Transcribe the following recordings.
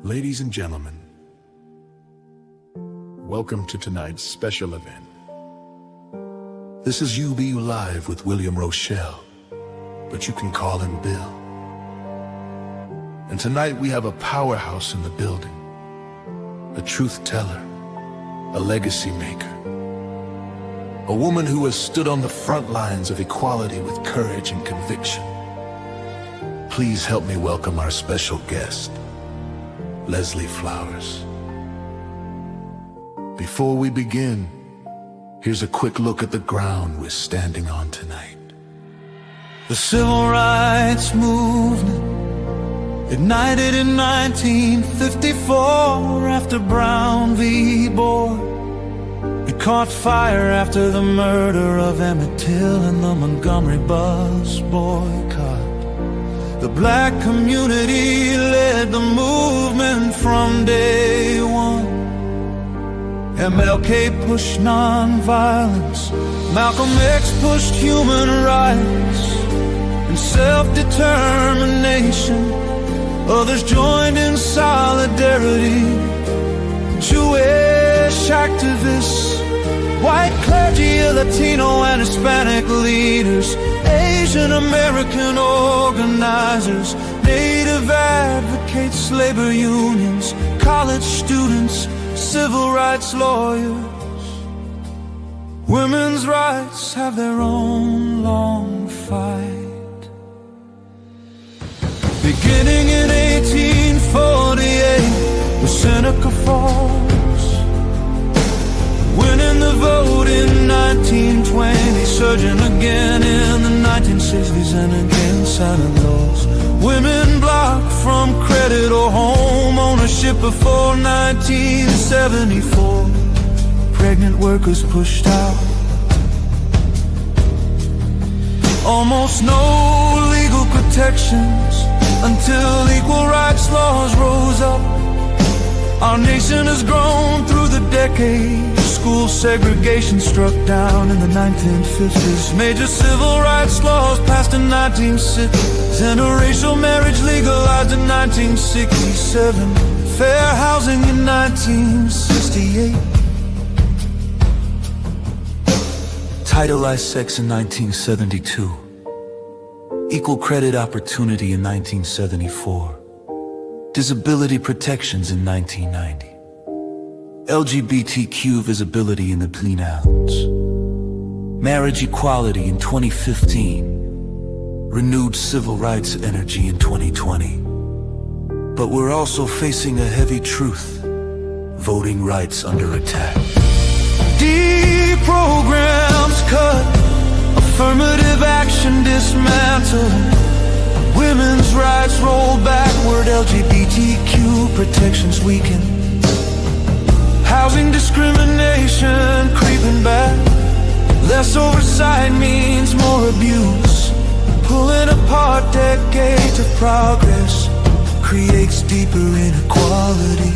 Ladies and gentlemen, welcome to tonight's special event. This is UBU Live with William Rochelle, but you can call him Bill. And tonight we have a powerhouse in the building, a truth teller, a legacy maker, a woman who has stood on the front lines of equality with courage and conviction. Please help me welcome our special guest, Leslie Flowers. Before we begin, here's a quick look at the ground we're standing on tonight. The civil rights movement ignited in 1954 after Brown v. Board. It caught fire after the murder of Emmett Till and the Montgomery bus boycott. The black community led the movement from day one. MLK pushed nonviolence, Malcolm X pushed human rights and self-determination. Others joined in solidarity. Jewish activists, white clergy, Latino and Hispanic leaders, Asian American organizers, Native advocates, labor unions, college students, civil rights lawyers. Women's rights have their own long fight. Beginning in 1848 with Seneca Falls, winning the vote in 1920, surging again in the 1960s and again silent laws. Women blocked from credit or home ownership before 1974. Pregnant workers pushed out. Almost no legal protections until equal rights laws rose up. Our nation has grown through the decades. School segregation struck down in the 1950s. Major civil rights laws passed in 1960s. Interracial marriage legalized in 1967. Fair housing in 1968. Titleized sex in 1972. Equal credit opportunity in 1974. Disability protections in 1990. LGBTQ visibility in the Clean Outs. Marriage equality in 2015. Renewed civil rights energy in 2020. But we're also facing a heavy truth. Voting rights under attack. Programs cut, affirmative action dismantled, women's rights rolled backward, LGBTQ protections weakened, housing discrimination creeping back. Less oversight means more abuse. Pulling apart decades of progress creates deeper inequality.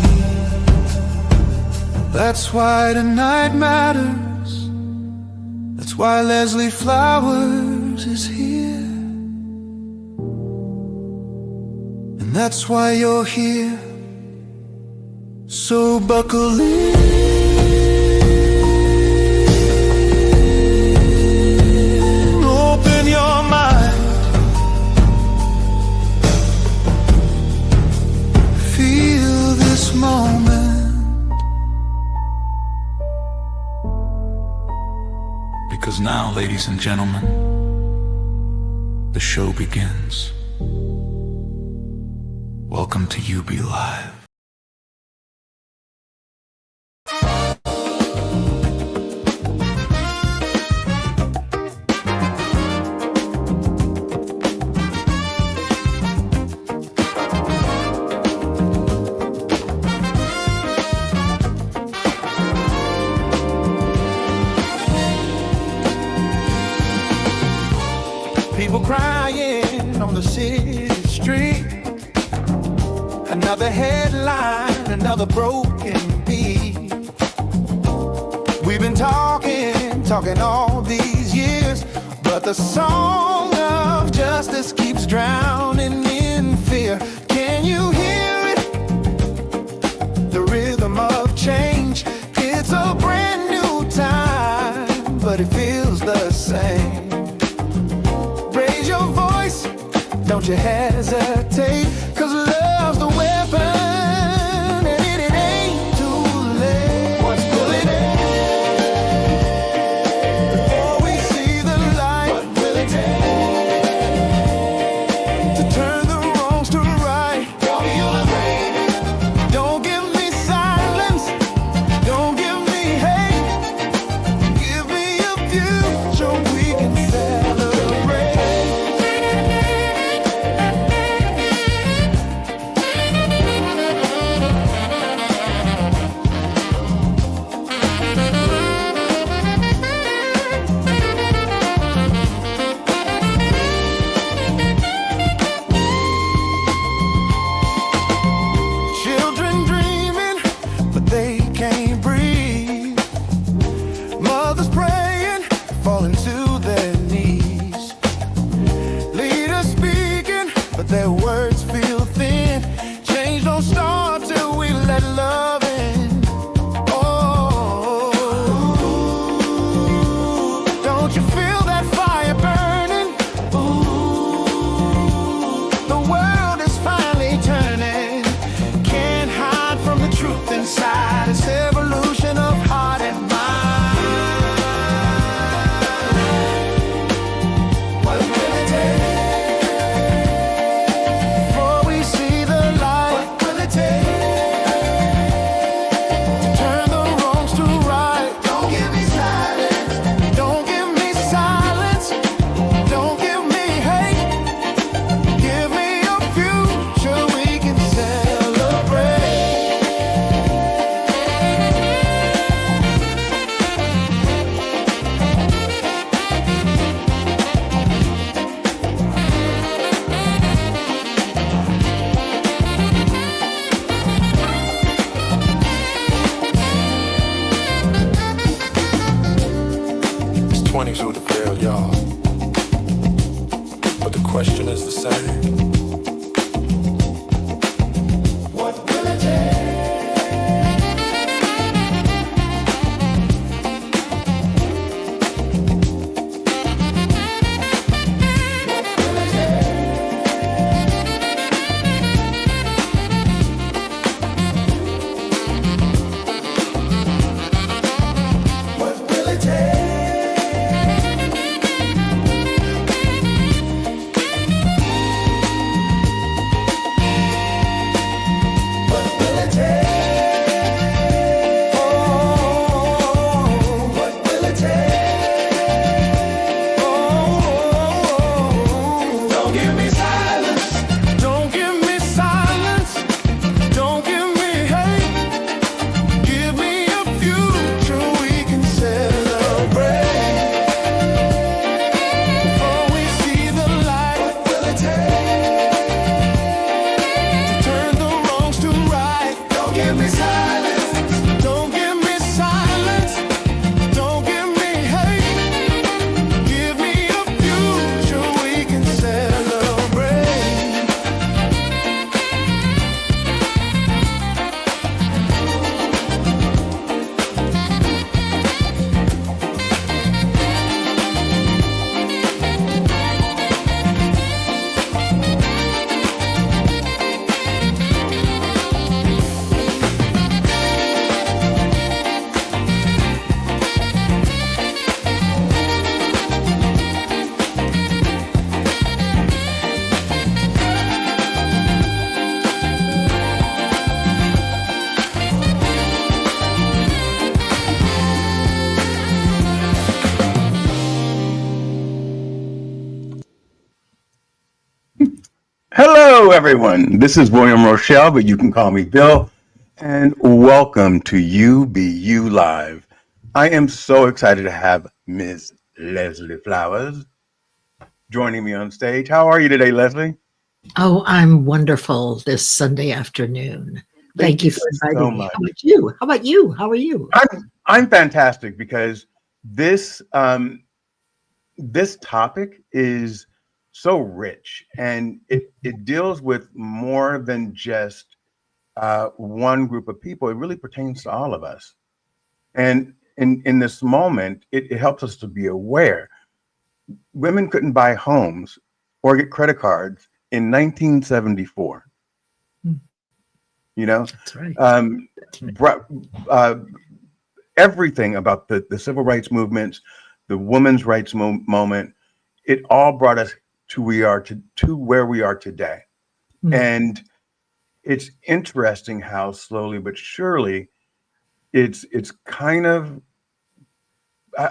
That's why tonight matters. That's why Leslie Flowers is here. And that's why you're here. So buckle in. Open your mind. Feel this moment. Because now, ladies and gentlemen, the show begins. Welcome to UB Live. People crying on the city street. Another headline, another broken beat. We've been talking all these years, but the song of justice keeps drowning in fear. Can you hear it? but it feels the same. Raise your voice, don't you hesitate, 'cause love's the weapon, and it ain't too late. What will it take before we see the light? What will it take to turn the wrongs to right? Don't be afraid. Don't give me silence. Don't give me hate. Give me a future we can celebrate. Children dreaming, but they can't breathe. Mothers praying, falling to their knees. Leaders speaking, but their words feel thin. Change don't start till we let love in. Oh, don't you feel that fire burning? The world is finally turning. Can't hide from the truth inside. It's evolution of heart and mind. What will it take before we see the light? What will it take to turn the wrongs to right? Don't give me silence. Don't give me silence. Don't give me hate. Give me a future we can celebrate. It's 20s who the failed, y'all. But the question is the same. What will it What will it What will it take? Oh, what will it take? Oh, don't give me silence. Don't give me silence. Don't give me hate. Give me a future we can celebrate. Before we see the light, what will it take to turn the wrongs to right? Don't give me silence. Don't give me silence. Don't give me hate. Give me a future we can celebrate. Hello, everyone. This is William Rochelle, but you can call me Bill, and welcome to UBU Live. I am so excited to have Ms. Leslie Flowers joining me on stage. How are you today, Leslie? Oh, I'm wonderful this Sunday afternoon. Thank you for inviting so me. much. How about you? How about you? How are you? I'm fantastic because this this topic is so rich, and it deals with more than just one group of people. It really pertains to all of us. And in this moment, it helps us to be aware. Women couldn't buy homes or get credit cards in 1974. Hmm. You know, That's right. br- uh, everything about the civil rights movements, the women's rights moment, it all brought us to where we are today. Hmm. And it's interesting how slowly but surely it's kind of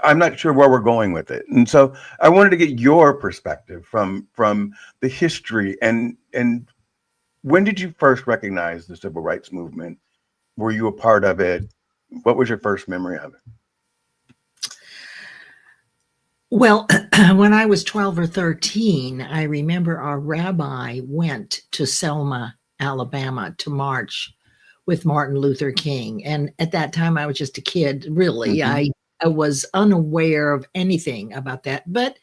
I'm not sure where we're going with it. And so I wanted to get your perspective from the history and when did you first recognize the civil rights movement? Were you a part of it? What was your first memory of it? Well, when I was 12 or 13, I remember our rabbi went to Selma, Alabama to march with Martin Luther King. And at that time, I was just a kid, really. Mhm. I was unaware of anything about that. But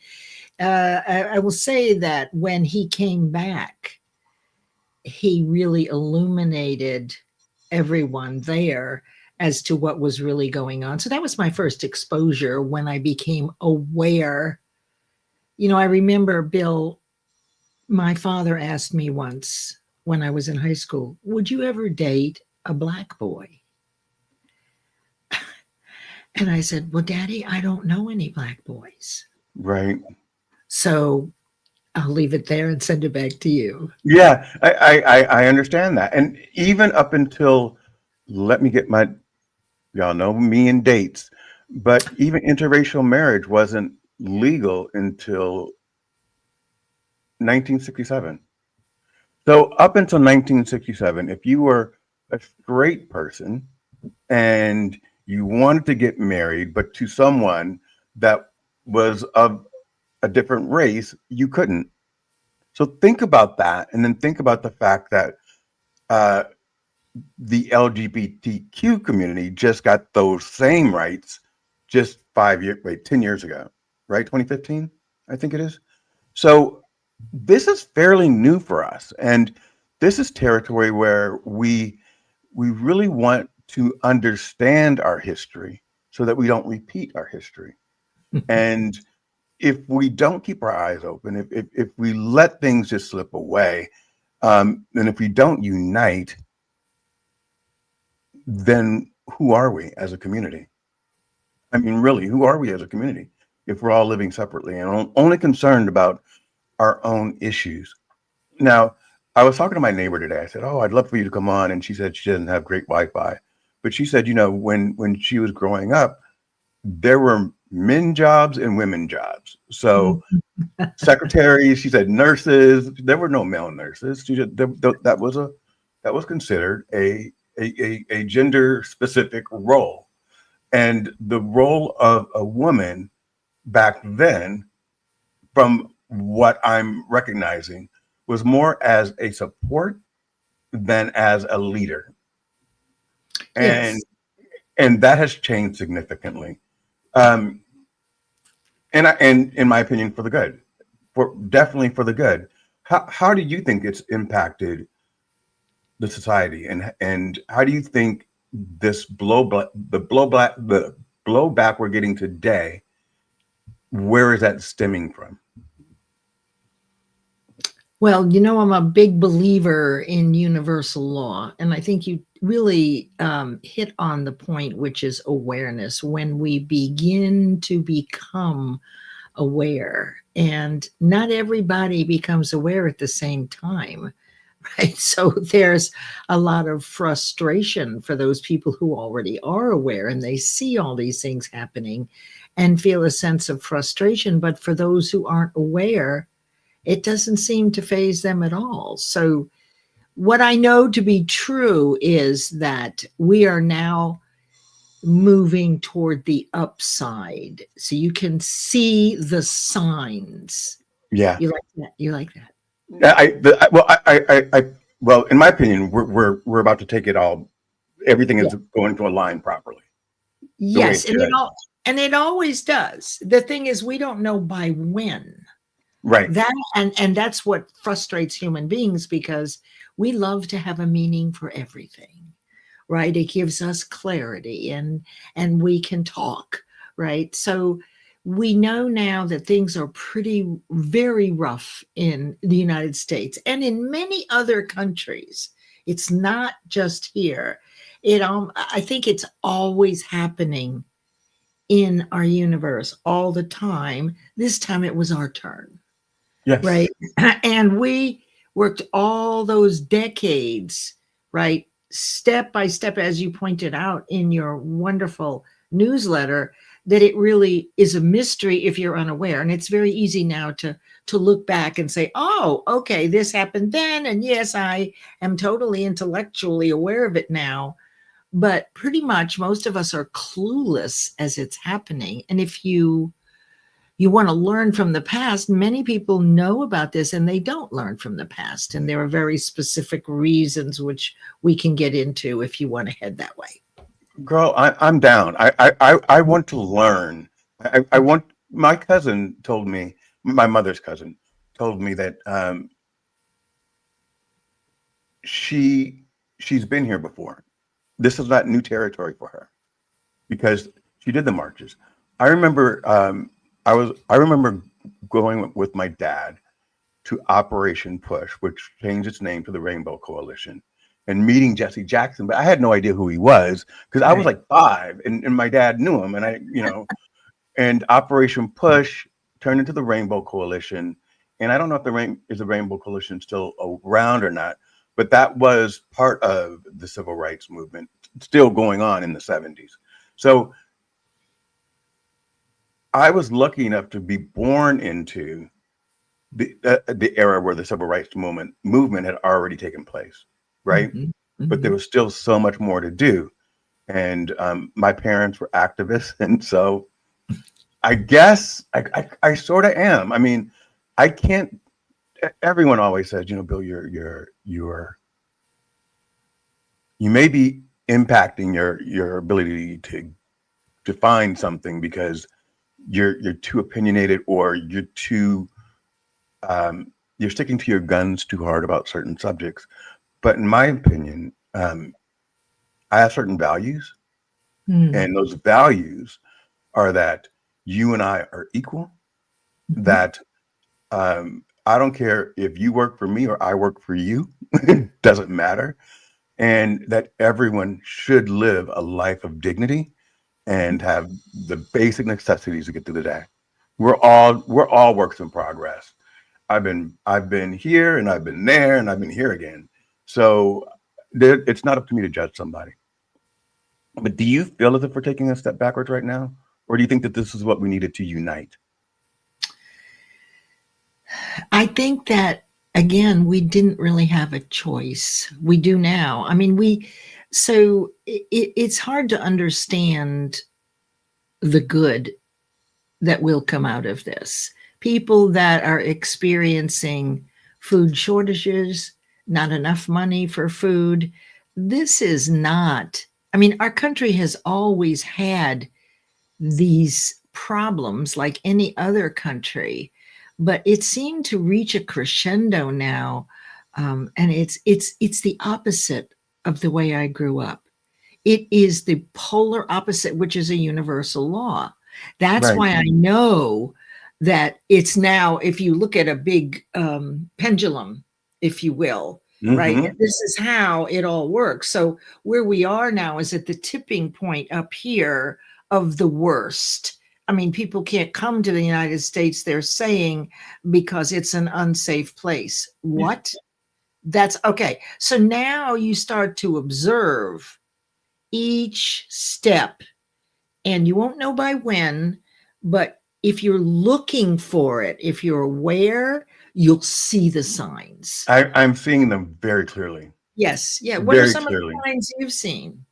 I will say that when he came back, he really illuminated everyone there as to what was really going on. So that was my first exposure when I became aware. You know, I remember, Bill, my father asked me once when I was in high school, would you ever date a black boy? And I said, well, Daddy, I don't know any black boys. Right. So I'll leave it there and send it back to you. Yeah, I understand that. And even up until let me get my y'all know me and dates, but even interracial marriage wasn't legal until 1967. So up until 1967, if you were a straight person and you wanted to get married, but to someone that was of a different race, you couldn't. So think about that, and then think about the fact that uh, the LGBTQ community just got those same rights just 10 years ago, right? 2015, I think it is. So this is fairly new for us, and this is territory where we really want to understand our history so that we don't repeat our history. And if we don't keep our eyes open, if we let things just slip away, and if we don't unite, then who are we as a community? I mean, really, who are we as a community if we're all living separately and only concerned about our own issues? Now, I was talking to my neighbor today. I said, "Oh, I'd love for you to come on," and she said she doesn't have great Wi-Fi, but she said, you know, when she was growing up, there were men jobs and women jobs. So secretaries, she said, nurses. There were no male nurses. She said that was considered a gender specific role, and the role of a woman back then, from what I'm recognizing, was more as a support than as a leader, and Yes. and that has changed significantly. Um, and in my opinion, for the good, for definitely for the good. How do you think it's impacted the society, and how do you think this the blowback we're getting today, where is that stemming from? Well, you know, I'm a big believer in universal law. And I think you really hit on the point, which is awareness. When we begin to become aware, and not everybody becomes aware at the same time, right? So there's a lot of frustration for those people who already are aware and they see all these things happening and feel a sense of frustration. But for those who aren't aware, it doesn't seem to phase them at all. So, what I know to be true is that we are now moving toward the upside. So, you can see the signs. Yeah, You like that? You like that? well, in my opinion, we're about to take it all. Everything Yeah. is going to align properly, the way Yes. it should. And it always does. The thing is, we don't know by when. Right. That and that's what frustrates human beings because we love to have a meaning for everything. right? It gives us clarity, and we can talk, right? So we know now that things are pretty very rough in the United States and in many other countries. It's not just here. I think it's always happening in our universe all the time. This time it was our turn, Yes. right? And we worked all those decades, right? Step by step, as you pointed out in your wonderful newsletter, that it really is a mystery if you're unaware. And it's very easy now to look back and say, oh, okay, this happened then. And yes, I am totally intellectually aware of it now. But pretty much most of us are clueless as it's happening. And if you want to learn from the past, many people know about this and they don't learn from the past. And there are very specific reasons which we can get into if you want to head that way. Girl, I'm down. I want to learn. I want, my cousin told me, my mother's cousin told me that she's been here before. This is not new territory for her because she did the marches. I remember I remember going with my dad to Operation Push, which changed its name to the Rainbow Coalition, and meeting Jesse Jackson, but I had no idea who he was because I was Right. like 5, and my dad knew him, and and Operation Push turned into the Rainbow Coalition, and I don't know if the Rainbow Coalition still around or not, but that was part of the civil rights movement, still going on in the 70s. So I was lucky enough to be born into the era where the civil rights movement had already taken place, right? Mhm. But there Mhm. was still so much more to do. And my parents were activists, and so I guess I sort of am. I mean, I can't. Everyone always says, Bill, you may be impacting your ability to define something because you're too opinionated, or you're sticking to your guns too hard about certain subjects. But in my opinion, I have certain values, Mhm. and those values are that you and I are equal, Mhm. that I don't care if you work for me or I work for you, it doesn't matter, and that everyone should live a life of dignity and have the basic necessities to get through the day. We're all works in progress. I've been here, and I've been there, and I've been here again. So it's not up to me to judge somebody. But do you feel as if we're taking a step backwards right now? Or do you think that this is what we needed to unite? I think that again, we didn't really have a choice. We do now. I mean, so it's hard to understand the good that will come out of this. People that are experiencing food shortages, not enough money for food. This is not, I mean, our country has always had these problems like any other country, but it seemed to reach a crescendo now, and it's the opposite of the way I grew up. It is the polar opposite, which is a universal law. That's Right. why I know that it's now, if you look at a big pendulum, if you will, right? Mm-hmm. This is how it all works. So where we are now is at the tipping point up here of the worst. I mean, people can't come to the United States, they're saying, because it's an unsafe place. What? That's okay. So now you start to observe each step, and you won't know by when, but if you're looking for it, if you're aware, you'll see the signs. I'm seeing them very clearly. Yes. Yeah. What are Very some of the clearly. signs you've seen?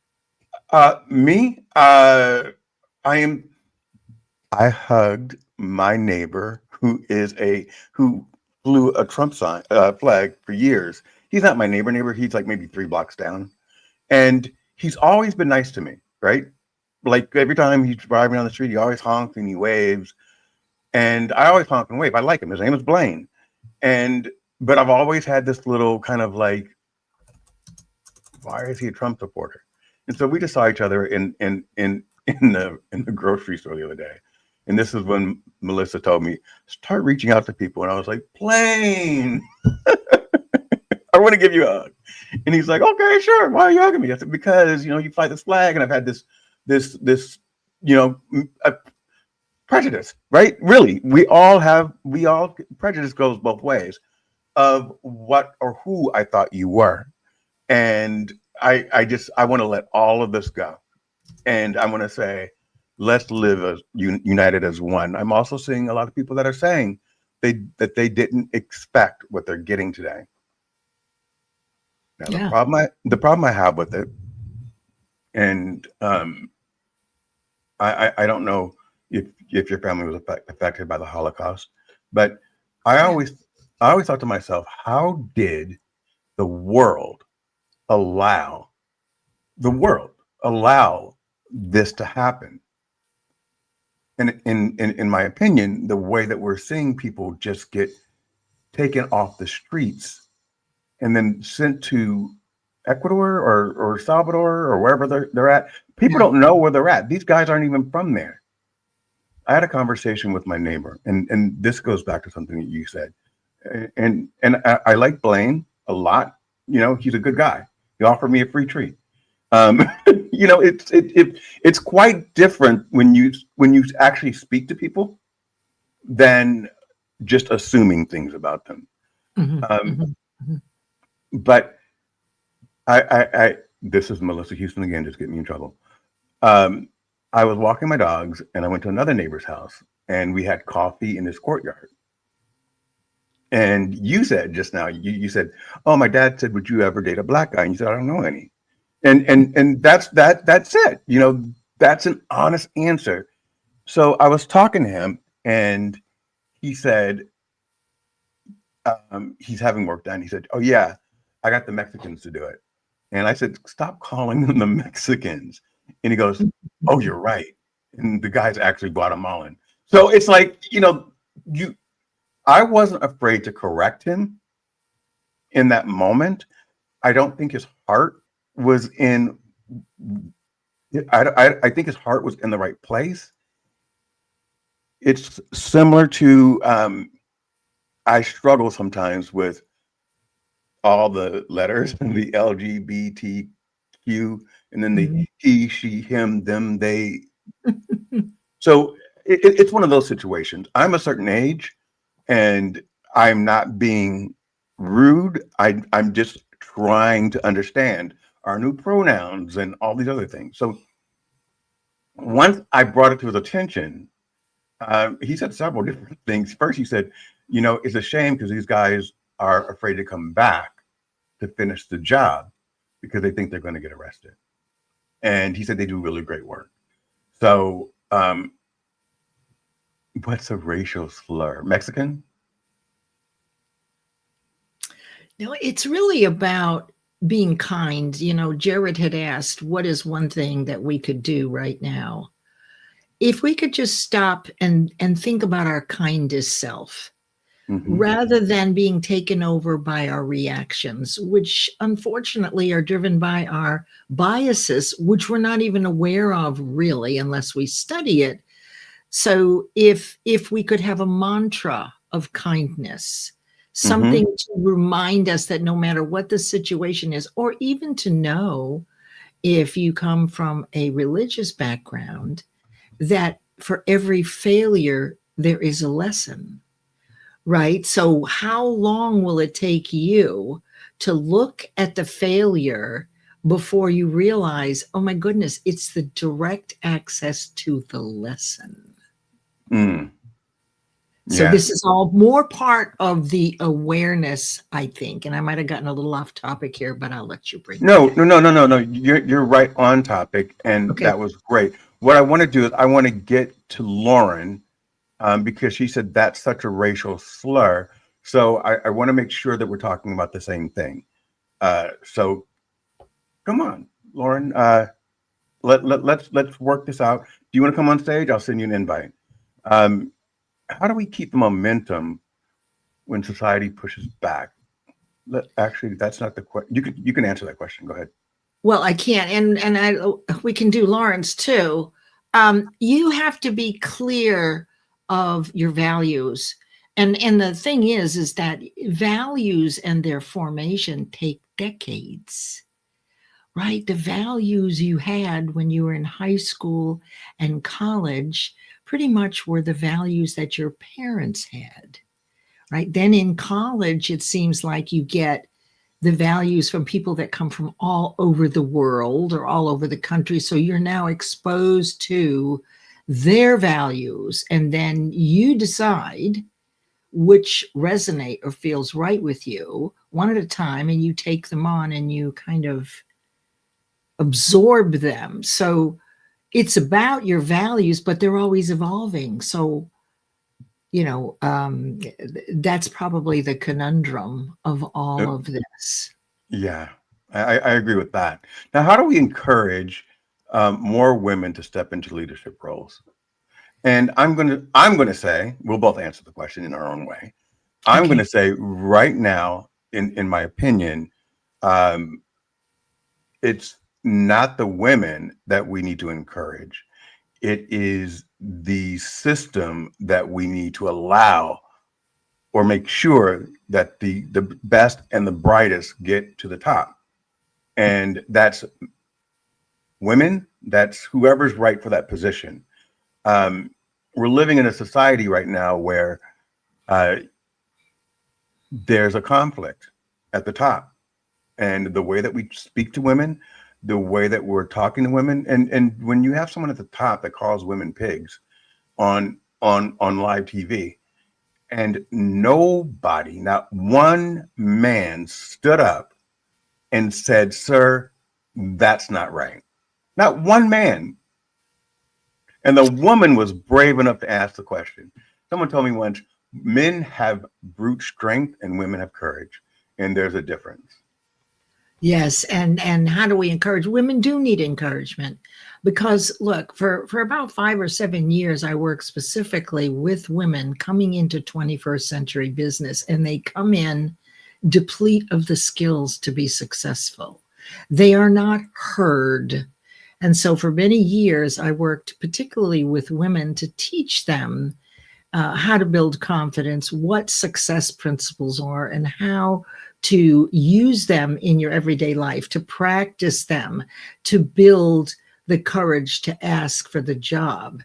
Me, I am. I hugged my neighbor who flew a Trump flag for years. He's not my neighbor. He's like maybe 3 blocks down, and he's always been nice to me. Right, like every time he's driving down the street, he always honks and he waves, and I always honk and wave. I like him. His name is Blaine, and but I've always had this little kind of like, why is he a Trump supporter? And so we just saw each other in the grocery store the other day. And this is when Melissa told me, start reaching out to people. And I was like, Plane, I want to give you a hug. And he's like, okay, sure. Why are you hugging me? I said, because, you fly this flag and I've had this, prejudice, right? Really, prejudice goes both ways of what or who I thought you were. And I want to let all of this go. And I want to say, let's live as united as one. I'm also seeing a lot of people that are saying that they didn't expect what they're getting today. Now, Yeah. the problem I have with it, and I don't know if your family was affected by the Holocaust, but I always thought to myself, how did the world allow this to happen? And in my opinion, the way that we're seeing people just get taken off the streets and then sent to Ecuador or Salvador or wherever they're at, people don't know where they're at. These guys aren't even from there. I had a conversation with my neighbor, and this goes back to something that you said. And I like Blaine a lot. He's a good guy. He offered me a free treat. It's quite different when you actually speak to people than just assuming things about them. But I this is Melissa Houston again, just getting me in trouble. I was walking my dogs and I went to another neighbor's house and we had coffee in his courtyard. And you said just now, you said, oh, my dad said, would you ever date a black guy? And you said, I don't know any. And that's it. That's an honest answer. So I was talking to him and he said, he's having work done. He said, oh yeah, I got the Mexicans to do it. And I said, stop calling them the Mexicans. And he goes, oh, you're right. And the guy's actually Guatemalan. So it's like, I wasn't afraid to correct him in that moment. I don't think his heart was in, I think his heart was in the right place. It's similar to, I struggle sometimes with all the letters and the LGBTQ and then the he, she, him, them, they. So it's one of those situations. I'm a certain age and I'm not being rude. I'm just trying to understand our new pronouns and all these other things. So once I brought it to his attention, he said several different things. First, he said, it's a shame because these guys are afraid to come back to finish the job because they think they're going to get arrested. And he said they do really great work. So what's a racial slur? Mexican? No, it's really about being kind. Jared had asked, what is one thing that we could do right now? If we could just stop and think about our kindest self, rather than being taken over by our reactions, which unfortunately are driven by our biases, which we're not even aware of really, unless we study it. So if we could have a mantra of kindness, something to remind us that no matter what the situation is, or even to know if you come from a religious background, that for every failure, there is a lesson, right? So how long will it take you to look at the failure before you realize, oh my goodness, it's the direct access to the lesson? So this is all more part of the awareness, I think. And I might have gotten a little off topic here, but I'll let you bring it back. No. You're right on topic, and that was great. What I want to do is I want to get to Lauren because she said that's such a racial slur. So I want to make sure that we're talking about the same thing. So come on, Lauren. Let's work this out. Do you want to come on stage? I'll send you an invite. How do we keep the momentum when society pushes back? Actually, that's not the question. You can answer that question. Go ahead. Well, I can't, and we can do Lawrence too. You have to be clear of your values, and the thing is that values and their formation take decades, right? The values you had when you were in high school and college pretty much were the values that your parents had, right? Then in college, it seems like you get the values from people that come from all over the world or all over the country. So you're now exposed to their values, and then you decide which resonate or feels right with you one at a time, and you take them on and you kind of absorb them. So it's about your values, but they're always evolving. So that's probably the conundrum of all of this. Yeah, I agree with that. Now, how do we encourage more women to step into leadership roles? And I'm gonna say we'll both answer the question in our own way. I'm Okay. gonna say right now, in my opinion, um, it's not the women that we need to encourage. It is the system that we need to allow or make sure that the best and the brightest get to the top. And that's women, that's whoever's right for that position. We're living in a society right now where there's a conflict at the top. And the way that we speak to women, the way that we're talking to women, and when you have someone at the top that calls women pigs on live TV, and nobody, not one man stood up and said, "Sir, that's not right." Not one man. And the woman was brave enough to ask the question. Someone told me once, men have brute strength and women have courage. And there's a difference. Yes, and how do we encourage? Women do need encouragement, because look, for about 5 or 7 years, I worked specifically with women coming into 21st century business, and they come in deplete of the skills to be successful. They are not heard. And so for many years, I worked particularly with women to teach them how to build confidence, what success principles are, and how to use them in your everyday life, to practice them, to build the courage to ask for the job.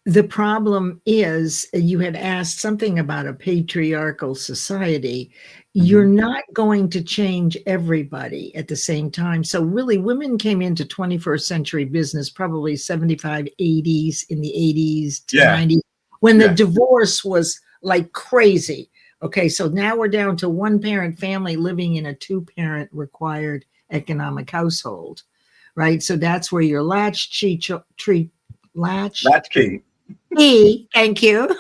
The problem is, you had asked something about a patriarchal society. You're not going to change everybody at the same time. So really, women came into 21st century business probably 75, 80s, in the 80s to 90s, when the divorce was like crazy. Okay, so now we're down to one parent family living in a 2-parent required economic household, right? So that's where your latchkey, thank you,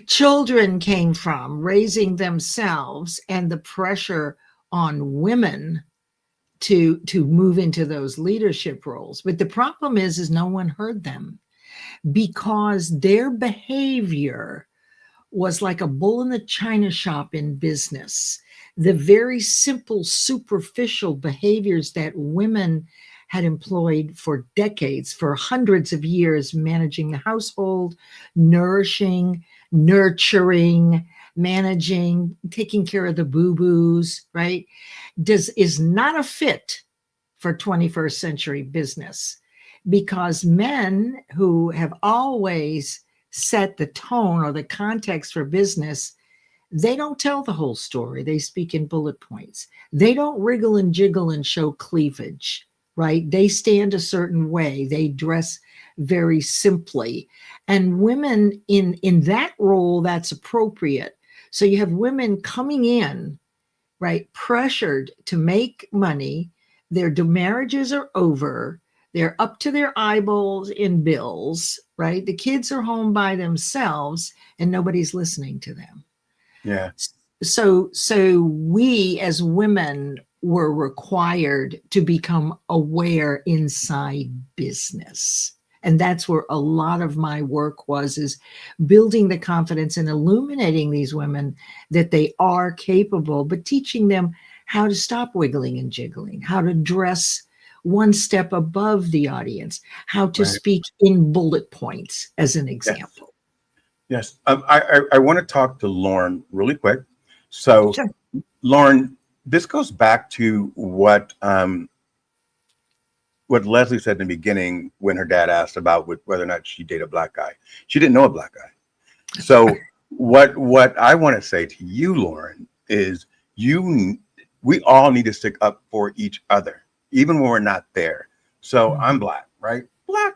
children came from, raising themselves, and the pressure on women to move into those leadership roles. But the problem is no one heard them, because their behavior was like a bull in the china shop in business. The very simple, superficial behaviors that women had employed for decades, for hundreds of years, managing the household, nourishing, nurturing, managing, taking care of the boo-boos, right? Is not a fit for 21st century business, because men who have always set the tone or the context for business, they don't tell the whole story. They speak in bullet points. They don't wriggle and jiggle and show cleavage, right? They stand a certain way. They dress very simply. And women in that role, that's appropriate. So you have women coming in, right, pressured to make money. Their marriages are over. They're up to their eyeballs in bills, right? The kids are home by themselves and nobody's listening to them. Yeah. So we as women were required to become aware inside business. And that's where a lot of my work is building the confidence and illuminating these women that they are capable, but teaching them how to stop wiggling and jiggling, how to dress one step above the audience, how to Right. speak in bullet points, as an Yes. example. Yes. I want to talk to Lauren really quick. So, Sure. Lauren, this goes back to what Leslie said in the beginning when her dad asked about whether or not she dated a black guy. She didn't know a black guy. So what I want to say to you, Lauren, is we all need to stick up for each other, even when we're not there. So I'm black, right? Black.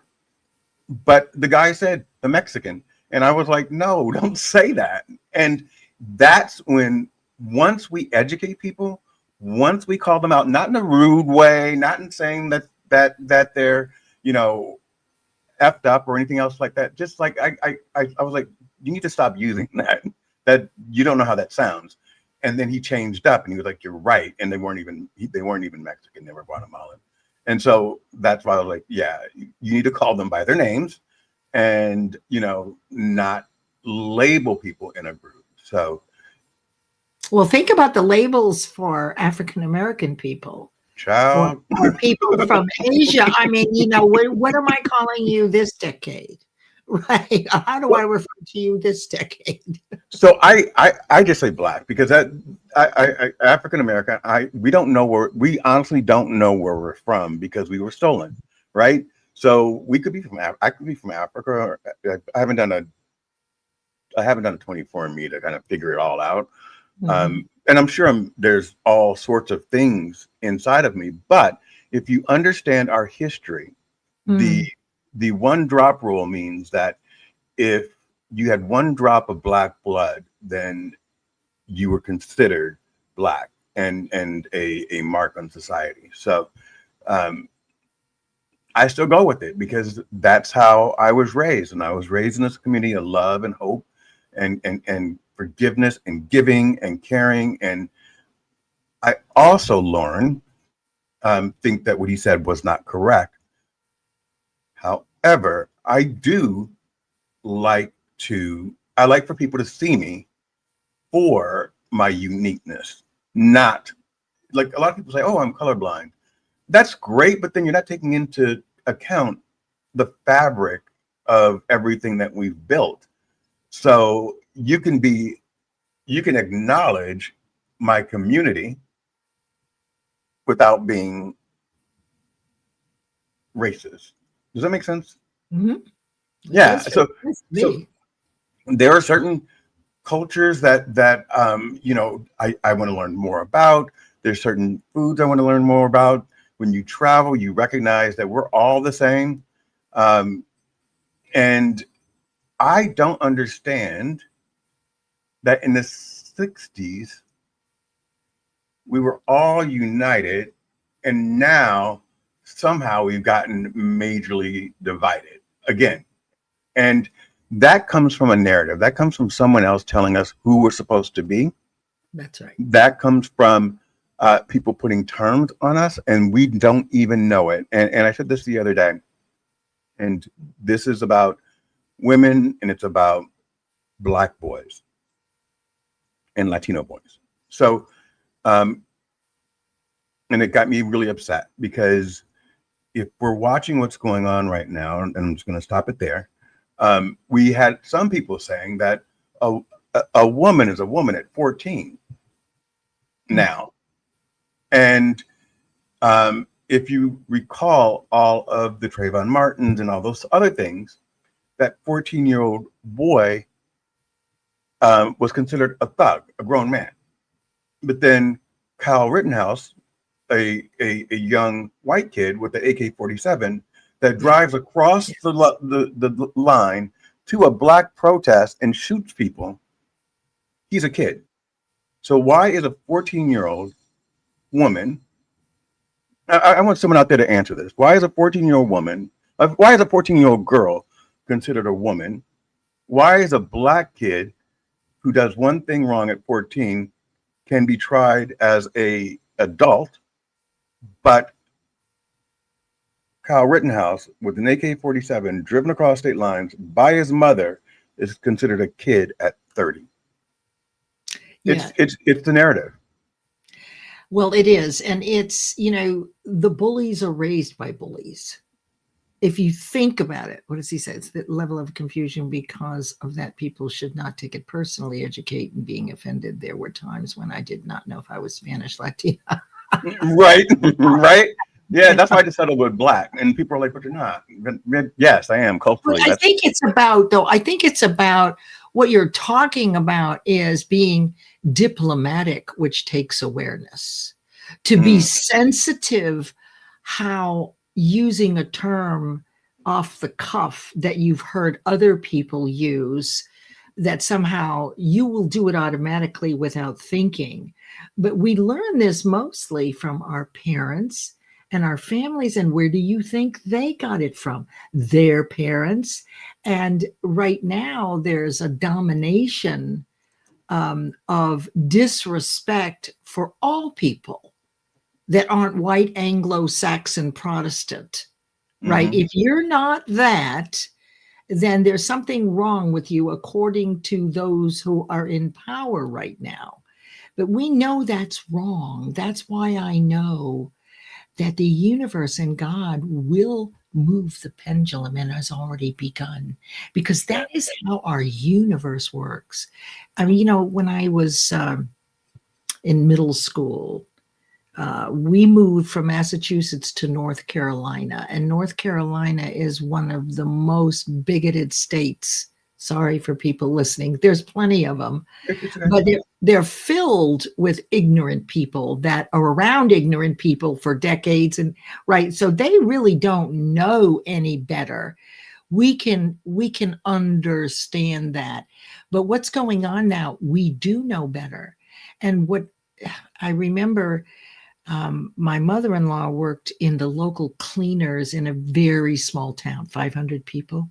But the guy said the Mexican. And I was like, no, don't say that. And that's when, once we educate people, once we call them out, not in a rude way, not in saying that they're, effed up or anything else like that. Just like I was like, you need to stop using that you don't know how that sounds. And then he changed up and he was like, you're right. And they weren't even Mexican, they were Guatemalan. And so that's why I was like, yeah, you need to call them by their names and, not label people in a group. So, Well, think about the labels for African American people. child. Or people from Asia. I mean, what am I calling you this decade? Right? How do I refer to you this decade? So I just say black because I African American. We honestly don't know where we're from because we were stolen, right? So we could be from I could be from Africa. Or I haven't done a 24andMe to kind of figure it all out. And I'm sure there's all sorts of things inside of me. But if you understand our history, the one drop rule means that if you had one drop of black blood, then you were considered black and a mark on society. So I still go with it because that's how I was raised. And I was raised in this community of love and hope and forgiveness and giving and caring. And I also, Lauren, think that what he said was not correct. However, I like for people to see me for my uniqueness, not like a lot of people say, oh, I'm colorblind. That's great, but then you're not taking into account the fabric of everything that we've built. So you can acknowledge my community without being racist. Does that make sense? Mm-hmm. Yeah. Yes, So yes, there are certain cultures that I want to learn more about. There's certain foods I want to learn more about. When you travel, you recognize that we're all the same. And I don't understand that in the 60s, we were all united, and now somehow we've gotten majorly divided again. And that comes from a narrative. That comes from someone else telling us who we're supposed to be. that's right. That comes from people putting terms on us, and we don't even know it. And I said this the other day, and this is about women, and it's about Black boys and Latino boys. So, and it got me really upset because if we're watching what's going on right now, and I'm just going to stop it there, we had some people saying that a woman is a woman at 14 now. And if you recall all of the Trayvon Martins and all those other things, that 14-year-old boy was considered a thug, a grown man. But then Kyle Rittenhouse, a young white kid with the AK-47 that drives across the line to a black protest and shoots people, he's a kid. So why is a 14-year-old woman, I want someone out there to answer this. Why is a 14-year-old girl considered a woman? Why is a black kid who does one thing wrong at 14 can be tried as a adult, but Kyle Rittenhouse with an AK-47 driven across state lines by his mother is considered a kid at 30? Yeah. It's the narrative. Well, it is. And it's, the bullies are raised by bullies. If you think about it, what does he say? It's the level of confusion. Because of that, people should not take it personally, educate and being offended. There were times when I did not know if I was Spanish, Latina. Right, right. Yeah, that's why I just settled with black, and people are like, "But you're not." But yes, I am But culturally. I That's think it's about, though, I think it's about what you're talking about is being diplomatic, which takes awareness. To be sensitive, how using a term off the cuff that you've heard other people use, that somehow you will do it automatically without thinking. But we learn this mostly from our parents and our families. And where do you think they got it from? Their parents. And right now, there's a domination of disrespect for all people that aren't white, Anglo-Saxon, Protestant, right? Mhm. If you're not that, then there's something wrong with you, according to those who are in power right now. But we know that's wrong. That's why I know that the universe and God will move the pendulum and has already begun, because that is how our universe works. I mean, when I was in middle school, we moved from Massachusetts to North Carolina, and North Carolina is one of the most bigoted states. Sorry for people listening. There's plenty of them, It's okay. but they're filled with ignorant people that are around ignorant people for decades, and right, so they really don't know any better. We can understand that, but what's going on now, we do know better. And what I remember, my mother-in-law worked in the local cleaners in a very small town, 500 people.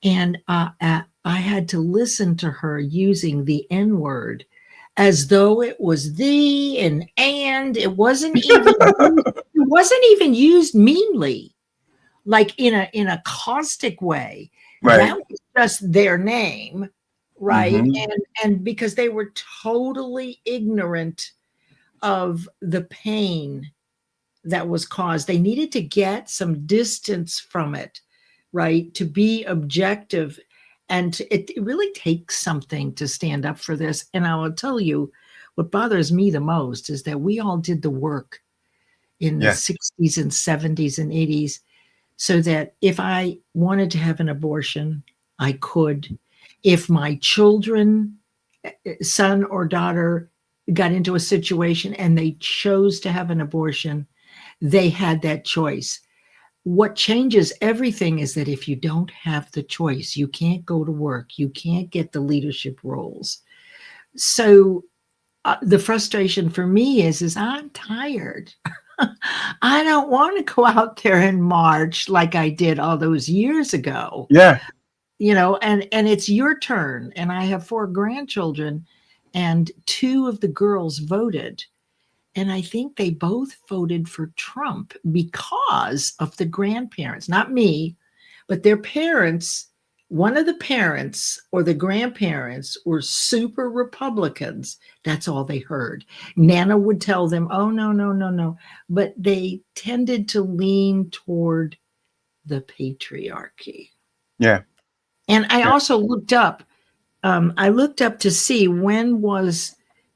And I had to listen to her using the N word as though it was the and it wasn't even used meanly, like in a caustic way. Right. That was just their name, right? Hmm. And because they were totally ignorant of the pain that was caused. They needed to get some distance from it, right? To be objective. And it really takes something to stand up for this. And I will tell you, what bothers me the most is that we all did the work in the Yeah. 60s and 70s and 80s, so that if I wanted to have an abortion, I could. If my children, son or daughter, got into a situation and they chose to have an abortion, they had that choice. What changes everything is that if you don't have the choice, you can't go to work, you can't get the leadership roles. So the frustration for me is I'm tired. I don't want to go out there and march like I did all those years ago. Yeah. And it's your turn. And I have 4 grandchildren, and 2 of the girls voted. And I think they both voted for Trump because of the grandparents, not me, but their parents. One of the parents or the grandparents were super Republicans. That's all they heard. Nana would tell them, oh, no, no, no, no. But they tended to lean toward the patriarchy. Yeah. And I Yeah. also looked up, to see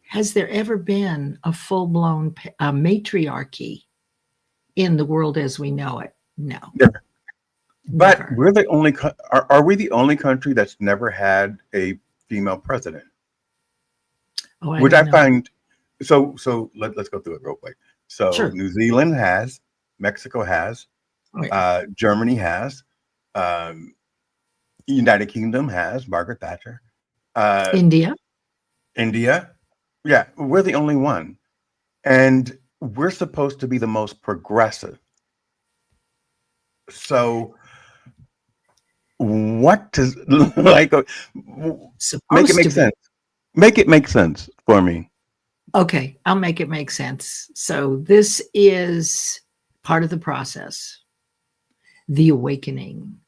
has there ever been a full-blown matriarchy in the world as we know it? No. Yeah. But Never. we're the only are we the only country that's never had a female president? Oh, I Which don't I know. find let's go through it real quick. So Sure. New Zealand has, Mexico has, Oh, yeah. Germany has, um, United Kingdom has Margaret Thatcher, uh, India. India. Yeah, we're the only one. And we're supposed to be the most progressive. So what does like make Supposed it make to be. sense? Make it make sense for me. Okay, I'll make it make sense. So this is part of the process, the awakening,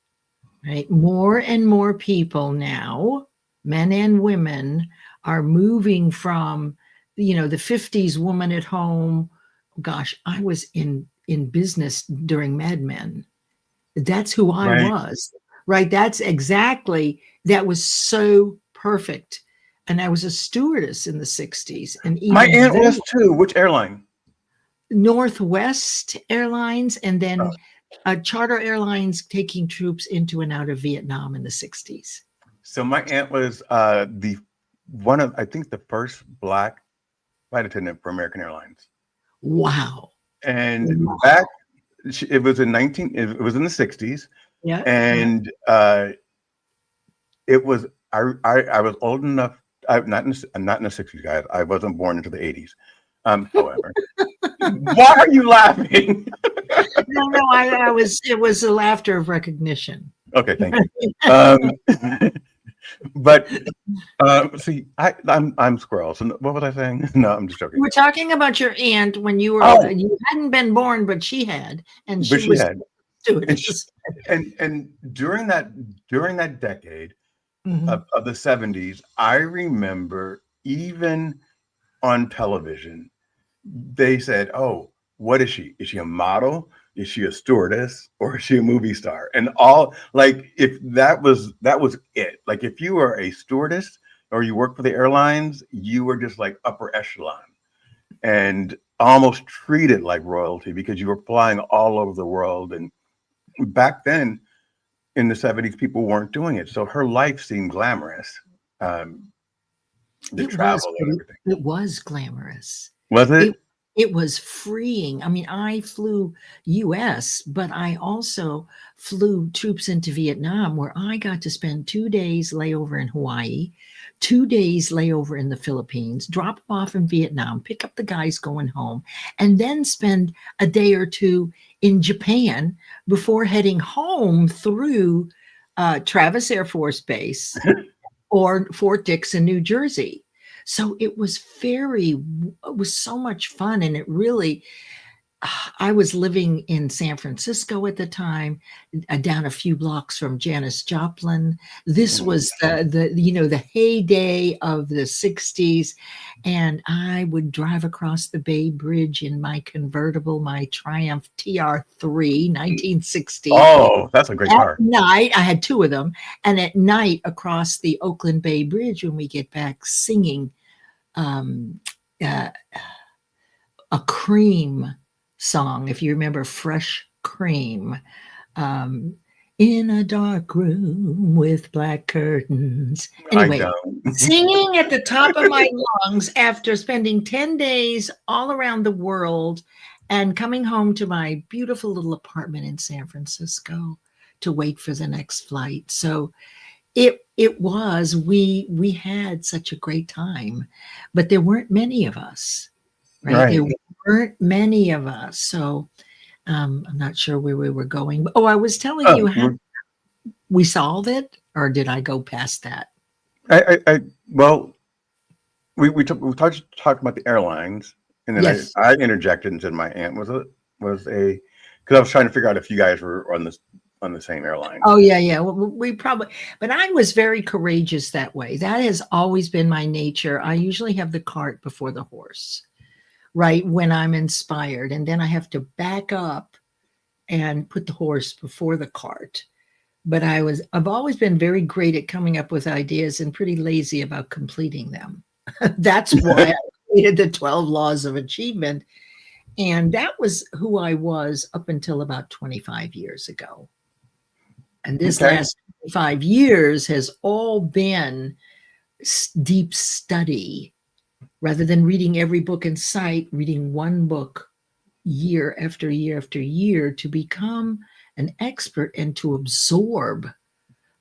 right? More and more people now, men and women, are moving from the 50s woman at home. Gosh, I was in business during Mad Men. That's who I Right. was, right? That was so perfect. And I was a stewardess in the 60s. And My even aunt then, was too. Which airline? Northwest Airlines, and Oh, then charter airlines taking troops into and out of Vietnam in the 60s. so my aunt was the one of, I think, the first Black flight attendant for American Airlines. Wow. And Wow. back, it was it was in the 60s, Yeah. and it was I was old enough. I'm not in the 60s, guys. I wasn't born into the 80s. However, why are you laughing? No, it was a laughter of recognition. Okay, thank you. But see, I'm squirrel. So what was I saying? No, I'm just joking. We're talking about your aunt when Oh, you hadn't been born, but she had, and but she she was had, and she, stewardess. and during that decade Mhm. of the 70s, I remember even on television, they said, "Oh, what is she? Is she a model? Is she a stewardess, or is she a movie star?" And all, like, if that was it. Like, if you were a stewardess or you worked for the airlines, you were just like upper echelon and almost treated like royalty because you were flying all over the world. And back then in the 70s, people weren't doing it, so her life seemed glamorous. Um, the travel and everything. It was glamorous. Was It it? it was freeing. I mean, I flew US, but I also flew troops into Vietnam where I got to spend 2 days layover in Hawaii, 2 days layover in the Philippines, drop them off in Vietnam, pick up the guys going home, and then spend a day or two in Japan before heading home through Travis Air Force Base or Fort Dix in New Jersey. So it was it was so much fun. And it really, I was living in San Francisco at the time, down a few blocks from Janis Joplin. This was the heyday of the 60s. And I would drive across the Bay Bridge in my convertible, my Triumph TR3, 1960. Oh, that's a great At car. night, I had two of them, and at night across the Oakland Bay Bridge when we get back, singing um, uh, a Cream song, if you remember Fresh Cream. Um, in a dark room with black curtains. I Anyway, don't. singing at the top of my lungs after spending 10 days all around the world and coming home to my beautiful little apartment in San Francisco to wait for the next flight. So it was, we had such a great time, but there weren't many of us, right? There Right. weren't many of us. So I'm not sure where we were going. Oh, I was telling Oh, you how we solve it, or did I go past that? well, we talked about the airlines, and then Yes. I interjected and said my aunt was a because I was trying to figure out if you guys were on the same airline. Oh, yeah, yeah. Well, we probably, but I was very courageous that way. That has always been my nature. I usually have the cart before the horse, right? When I'm inspired, and then I have to back up and put the horse before the cart. But I've always been very great at coming up with ideas and pretty lazy about completing them. That's why I created the 12 laws of achievement. And that was who I was up until about 25 years ago. And this Okay. last 5 years has all been deep study rather than reading every book in sight, reading one book year after year after year to become an expert and to absorb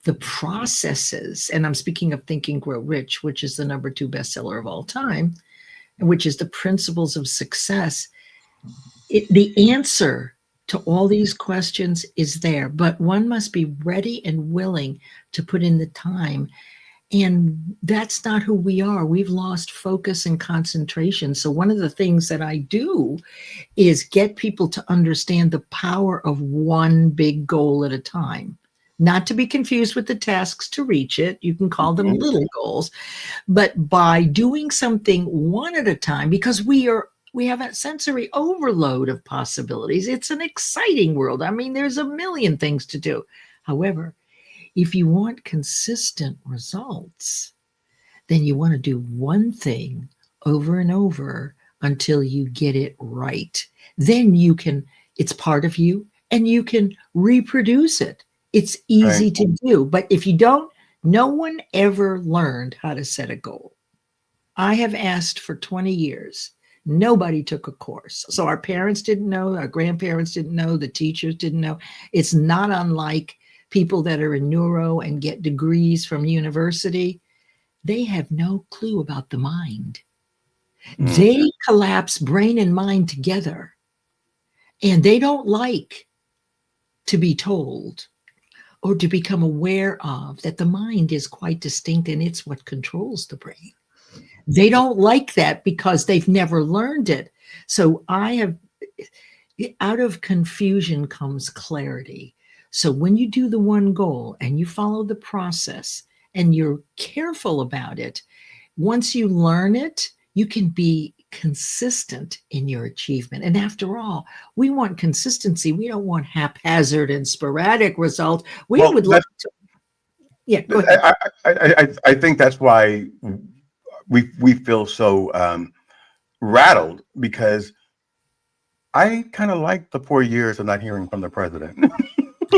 the processes. And I'm speaking of Think and Grow Rich, which is the #2 bestseller of all time, and which is the principles of success. The answer to all these questions is there, but one must be ready and willing to put in the time. And that's not who we are. We've lost focus and concentration. So one of the things that I do is get people to understand the power of one big goal at a time. not to be confused with the tasks to reach it. You can call them Mhm. little goals, but by doing something one at a time, because we have a sensory overload of possibilities. It's an exciting world. I mean, there's a million things to do. However, if you want consistent results, then you want to do one thing over and over until you get it right. Then you can, it's part of you and you can reproduce it. It's Right. easy to do. But if you don't, no one ever learned how to set a goal. I have asked for 20 years. Nobody took a course. So our parents didn't know, our grandparents didn't know, the teachers didn't know. It's not unlike people that are in neuro and get degrees from university. They have no clue about the mind. Mm. They collapse brain and mind together, and they don't like to be told or to become aware of that the mind is quite distinct and it's what controls the brain. They don't like that because they've never learned it. So I have, out of confusion comes clarity. So when you do the one goal and you follow the process and you're careful about it, once you learn it, you can be consistent in your achievement. And after all, we want consistency. We don't want haphazard and sporadic results. We Well, would like to. Yeah, go ahead. I think that's why we feel so rattled, because I kind of like the 4 years of not hearing from the president,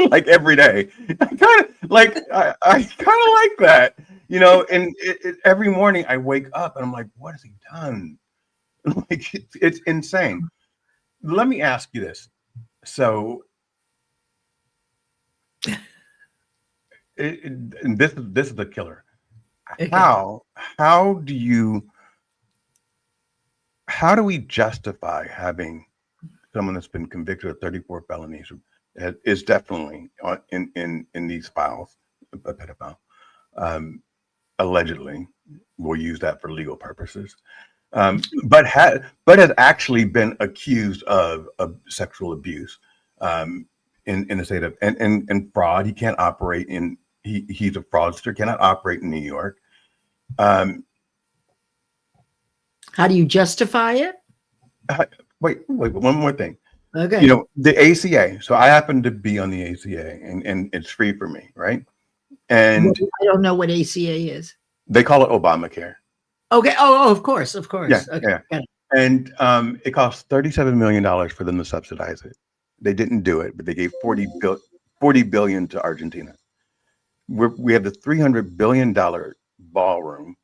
like every day. I kind of like I kind of like that, you know. And every morning I wake up and I'm like, what has he done? Like it's insane. Let me ask you this. So, and this is the killer. Okay. How do we justify having someone that's been convicted of 34 felonies, is definitely in these files, a pedophile, allegedly, we'll use that for legal purposes, but has actually been accused of sexual abuse, in the state of, and fraud. He can't operate in, he's a fraudster, cannot operate in New York. How do you justify it? Wait, one more thing. Okay. You know, the ACA. So I happen to be on the ACA, and it's free for me, right? And I don't know what ACA is. they call it Obamacare. Okay. Oh, of course, of course. Yeah, Okay. yeah. Got it. And it cost $37 million for them to subsidize it. They didn't do it, but they gave 40 billion to Argentina. We have the $300 billion ballroom,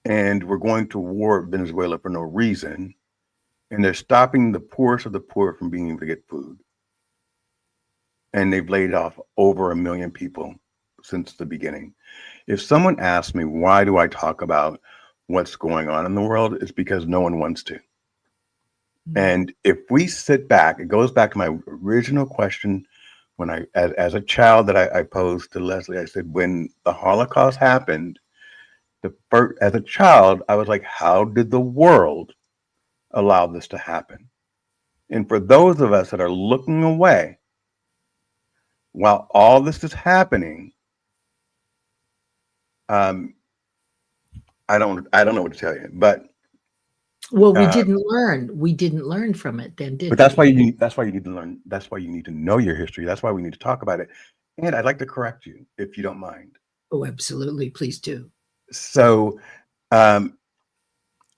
and we're going to war with Venezuela for no reason. And they're stopping the poorest of the poor from being able to get food. And they've laid off over 1 million people since the beginning. If someone asks me, why do I talk about what's going on in the world? It's because no one wants to. And if we sit back, it goes back to my original question when as a child that I posed to Leslie. I said, when the Holocaust happened, as a child, I was like, how did the world allow this to happen? And for those of us that are looking away while all this is happening, I don't know what to tell you, but Well, we didn't learn. We didn't learn from it then, did but that's why you need to learn. That's why you need to know your history. That's why we need to talk about it. And I'd like to correct you, if you don't mind. Oh, absolutely. Please do. So,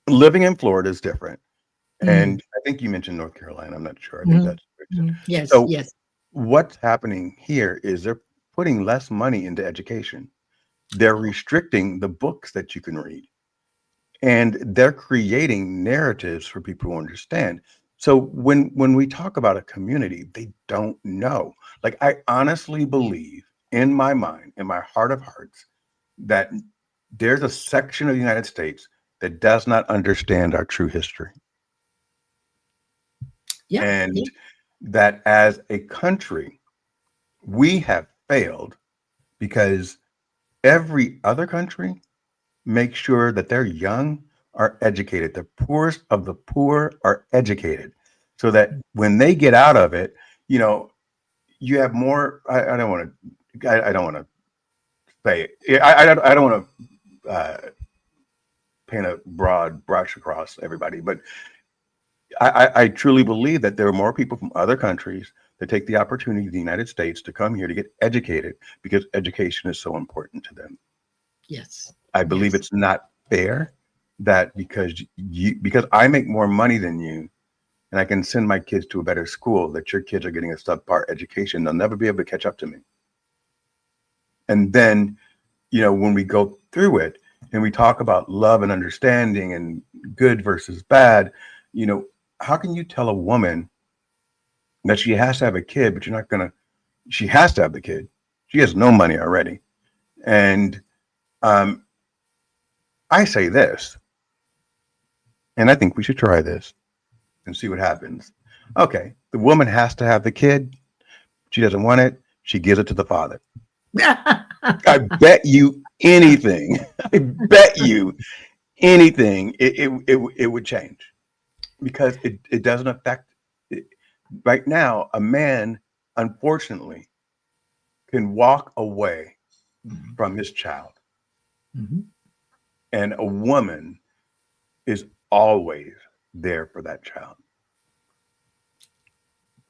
living in Florida is different. And I think you mentioned North Carolina. I'm not sure. I think that's Yes, so. yes. What's happening here is they're putting less money into education. They're restricting the books that you can read, and they're creating narratives for people to understand. So when we talk about a community, they don't know. Like, I honestly believe in my mind, in my heart of hearts, that there's a section of the United States that does not understand our true history. Yeah. And that as a country, we have failed because every other country makes sure that their young are educated. The poorest of the poor are educated, so that when they get out of it, you know, you have more. I don't want to. I don't want to say. I don't want to paint a broad brush across everybody, but I truly believe that there are more people from other countries that take the opportunity in the United States to come here to get educated because education is so important to them. Yes. I believe Yes. it's not fair that because I make more money than you and I can send my kids to a better school, that your kids are getting a subpar education. They'll never be able to catch up to me. And then, when we go through it and we talk about love and understanding and good versus bad, how can you tell a woman that she has to have a kid, but she has to have the kid. She has no money already. And I say this, and I think we should try this and see what happens. Okay, the woman has to have the kid. She doesn't want it. She gives it to the father. I bet you anything. I bet you anything. It would change because it doesn't affect. Right now, a man, unfortunately, can walk away from his child, Mhm. and a woman is always there for that child.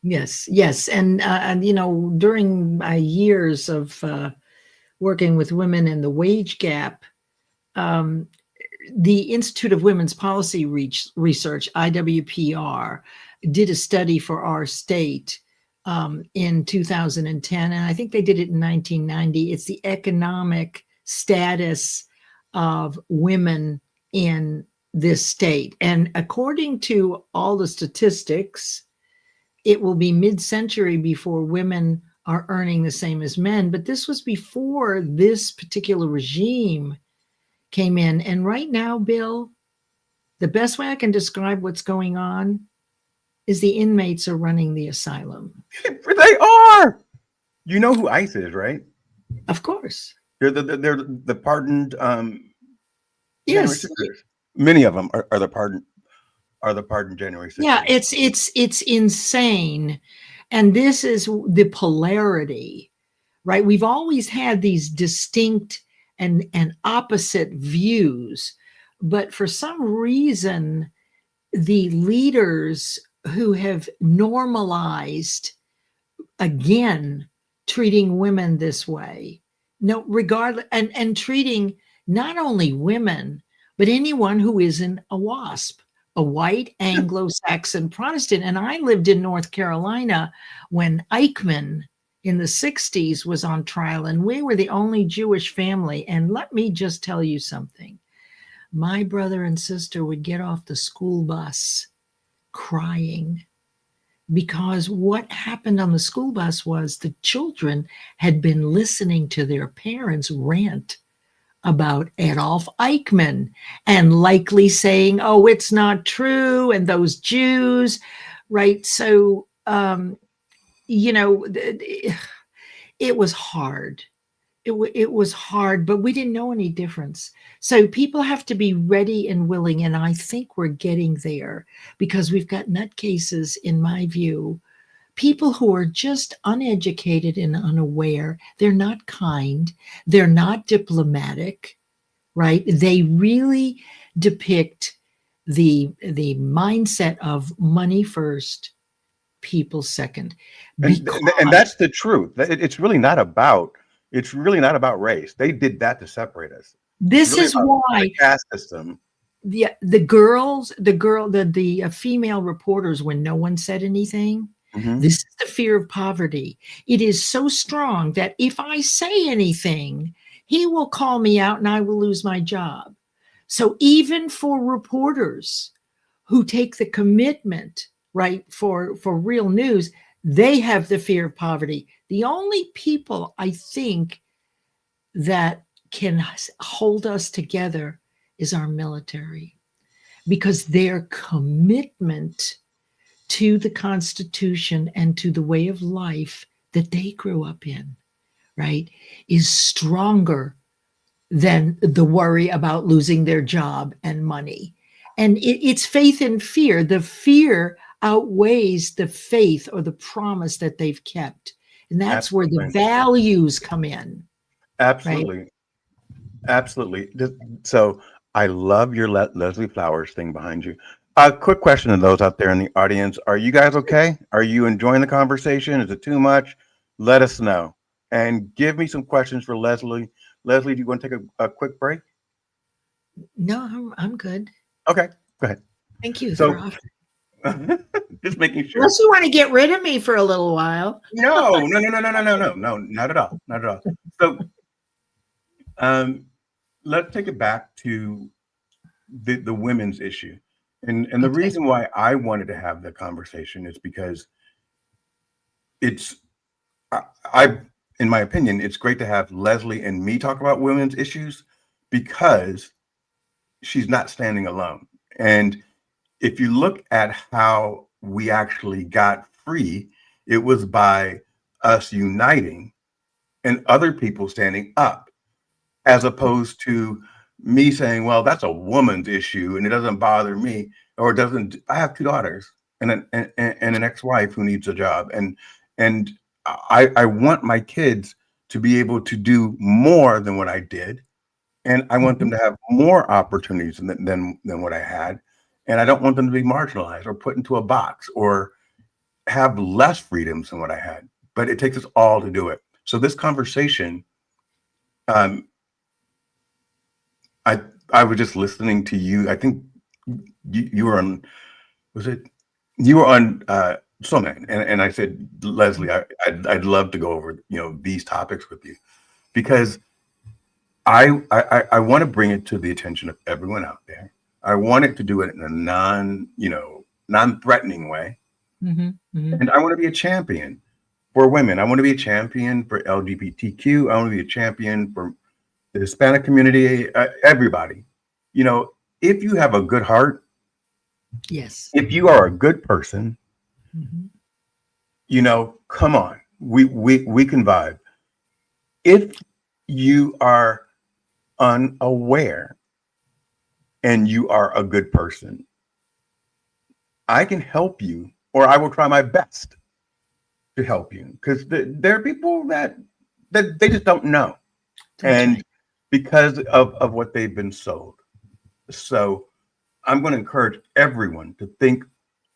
Yes, yes, and during my years of working with women and the wage gap, um, the Institute of Women's Policy Research (IWPR) did a study for our state in 2010, and I think they did it in 1990. It's the economic status of women in this state, and according to all the statistics, it will be mid-century before women are earning the same as men. But this was before this particular regime came in. And right now, Bill, the best way I can describe what's going on is the inmates are running the asylum. They are. You know who ICE is, right? Of course. They're the pardoned January Yes. 6ers. Many of them are the pardoned January 6ers. Yeah, it's insane. And this is the polarity, right? We've always had these distinct and opposite views, but for some reason, the leaders who have normalized again treating women this way, no, regardless, and treating not only women, but anyone who isn't a WASP, a white Anglo-Saxon Protestant. And I lived in North Carolina when Eichmann in the 60s was on trial, and we were the only Jewish family. And let me just tell you something. My brother and sister would get off the school bus crying because what happened on the school bus was the children had been listening to their parents rant about Adolf Eichmann and likely saying, oh, it's not true, and those Jews, right? So, it was hard. It was hard, but we didn't know any difference. So people have to be ready and willing, and I think we're getting there because we've got nutcases, in my view, people who are just uneducated and unaware. They're not kind. They're not diplomatic, right? They really depict the mindset of money first, people second. And that's the truth. It's really not about race. They did that to separate us. This Really is about why the caste system. the female reporters, when no one said anything, Mhm. this is the fear of poverty. It is so strong that if I say anything, he will call me out and I will lose my job. So even for reporters who take the commitment, right, for real news, they have the fear of poverty. The only people I think that can hold us together is our military, because their commitment to the Constitution and to the way of life that they grew up in, right, is stronger than the worry about losing their job and money. And it's faith and fear. The fear outweighs the faith or the promise that they've kept. And that's where the Absolutely. values come in, right? Absolutely. Absolutely. So I love your Leslie Flowers thing behind you. A quick question to those out there in the audience. Are you guys okay? Are you enjoying the conversation? Is it too much? Let us know. And give me some questions for Leslie. Leslie, do you want to take a quick break? No, I'm good. Okay, go ahead. Thank you for So offering. just making sure. Unless you want to get rid of me for a little while. No, not at all. Not at all. So um, let's take it back to the women's issue. And the Okay. reason why I wanted to have the conversation is because it's I in my opinion, it's great to have Leslie and me talk about women's issues because she's not standing alone. And if you look at how we actually got free, it was by us uniting and other people standing up, as opposed to me saying, well, that's a woman's issue and it doesn't bother me, or it doesn't. I have two daughters and an ex-wife who needs a job. And I want my kids to be able to do more than what I did. And I want them to have more opportunities than what I had. And I don't want them to be marginalized or put into a box or have less freedoms than what I had. But it takes us all to do it. So this conversation, um, I was just listening to you. I think you were on, was it? You were on Soulman, and I said, Leslie, I'd love to go over these topics with you because I want to bring it to the attention of everyone out there. I want it to do it in a non-threatening way, and I want to be a champion for women. I want to be a champion for LGBTQ. I want to be a champion for the Hispanic community, everybody. If you have a good heart, Yes. if you are a good person, come on, we can vibe. If you are unaware and you are a good person, I can help you, or I will try my best to help you, because there are people that they just don't know. That's And right. because of what they've been sold. So I'm going to encourage everyone to think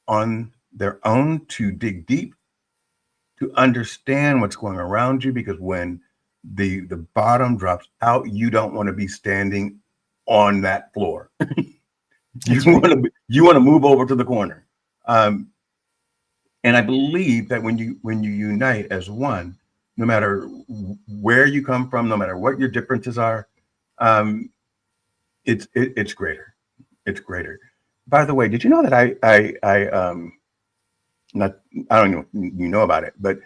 on their own, to dig deep, to understand what's going around you, because when the bottom drops out, you don't want to be standing on that floor. That's right. You want to move over to the corner. And I believe that when you unite as one, no matter where you come from, no matter what your differences are, it's greater. It's greater. By the way, did you know that I don't know if you know about it, but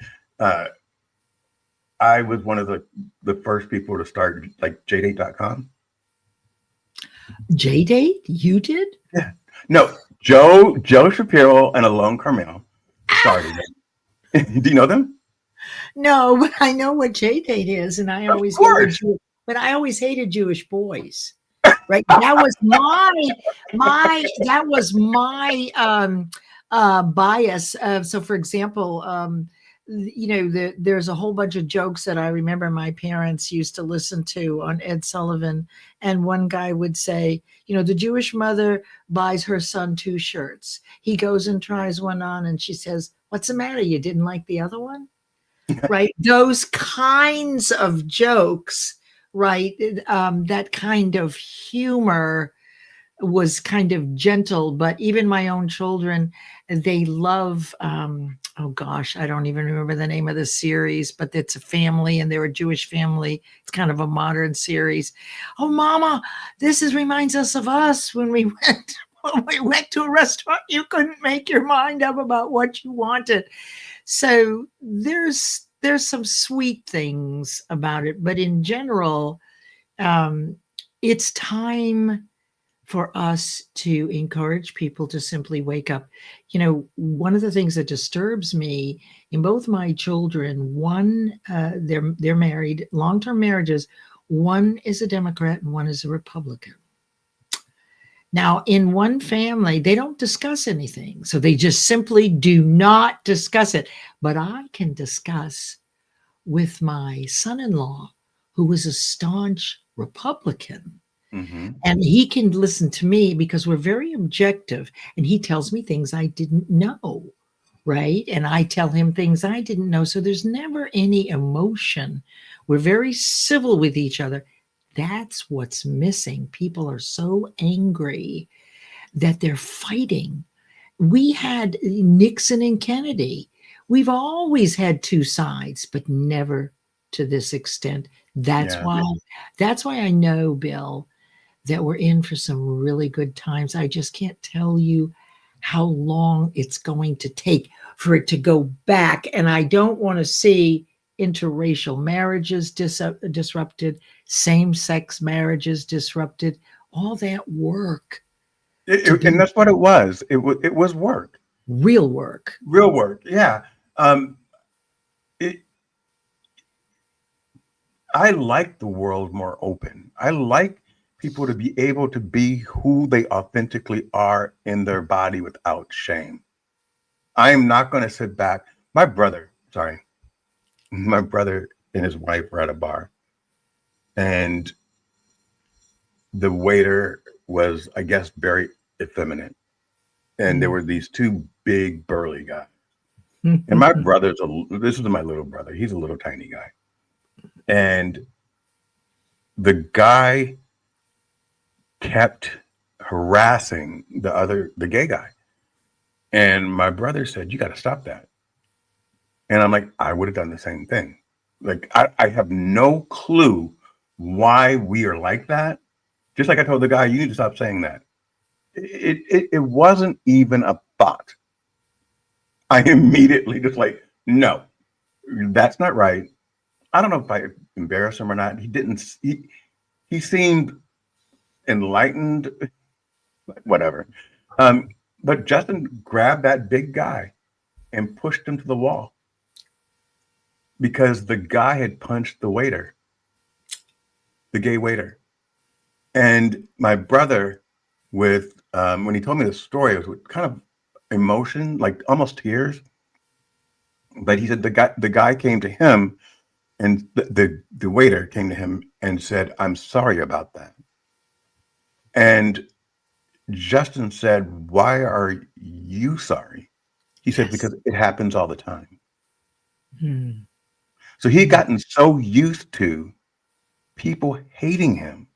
I was one of the first people to start like JDate.com. JDate? You did? Yeah. No, Joe Shapiro and Alon Carmel started it. Do you know them? No, but I know what JDate is, and I Of always course. but I always hated Jewish boys. Right? That was my bias. So for example, there's a whole bunch of jokes that I remember my parents used to listen to on Ed Sullivan. And one guy would say, the Jewish mother buys her son 2 shirts. He goes and tries one on and she says, "What's the matter? You didn't like the other one?" Right? Those kinds of jokes, right? That kind of humor was kind of gentle, but even my own children, they love, oh gosh, I don't even remember the name of the series, but it's a family and they're a Jewish family. It's kind of a modern series. Oh, Mama, reminds us of us when we went to a restaurant. You couldn't make your mind up about what you wanted. So there's some sweet things about it, but in general, it's time for us to encourage people to simply wake up. One of the things that disturbs me in both my children, one, they're married, long-term marriages. One is a Democrat and one is a Republican. Now, in one family, they don't discuss anything. So they just simply do not discuss it. But I can discuss with my son-in-law, who was a staunch Republican. Mm-hmm. And he can listen to me because we're very objective, and he tells me things I didn't know, right? And I tell him things I didn't know. So there's never any emotion. We're very civil with each other. That's what's missing. People are so angry that they're fighting. We had Nixon and Kennedy. We've always had two sides, but never to this extent. That's Yeah. why I know, Bill, that we're in for some really good times. I just can't tell you how long it's going to take for it to go back. And I don't want to see interracial marriages disrupted, same-sex marriages disrupted, all that work to And do that's what it was. It was work, real work. real work. Yeah. It, I like the world more open. I like people to be able to be who they authentically are in their body without shame. I am not going to sit back. My brother and his wife were at a bar, and the waiter was, I guess, very effeminate. And there were these two big burly guys. And my this is my little brother. He's a little tiny guy. And the guy kept harassing the gay guy. And my brother said, "You got to stop that." And I'm like, I would have done the same thing. Like, I have no clue why we are like that. Just like I told the guy, you need to stop saying that. It wasn't even a thought. I immediately just like, no, that's not right. I don't know if I embarrassed him or not. He seemed enlightened, whatever. But Justin grabbed that big guy and pushed him to the wall because the guy had punched the waiter, the gay waiter. And my brother, when he told me the story, it was with kind of emotion, like almost tears. But he said the guy came to him, and the waiter came to him and said, "I'm sorry about that." And Justin said, "Why are you sorry?" He said, "Because it happens all the time." Hmm. So he had gotten so used to people hating him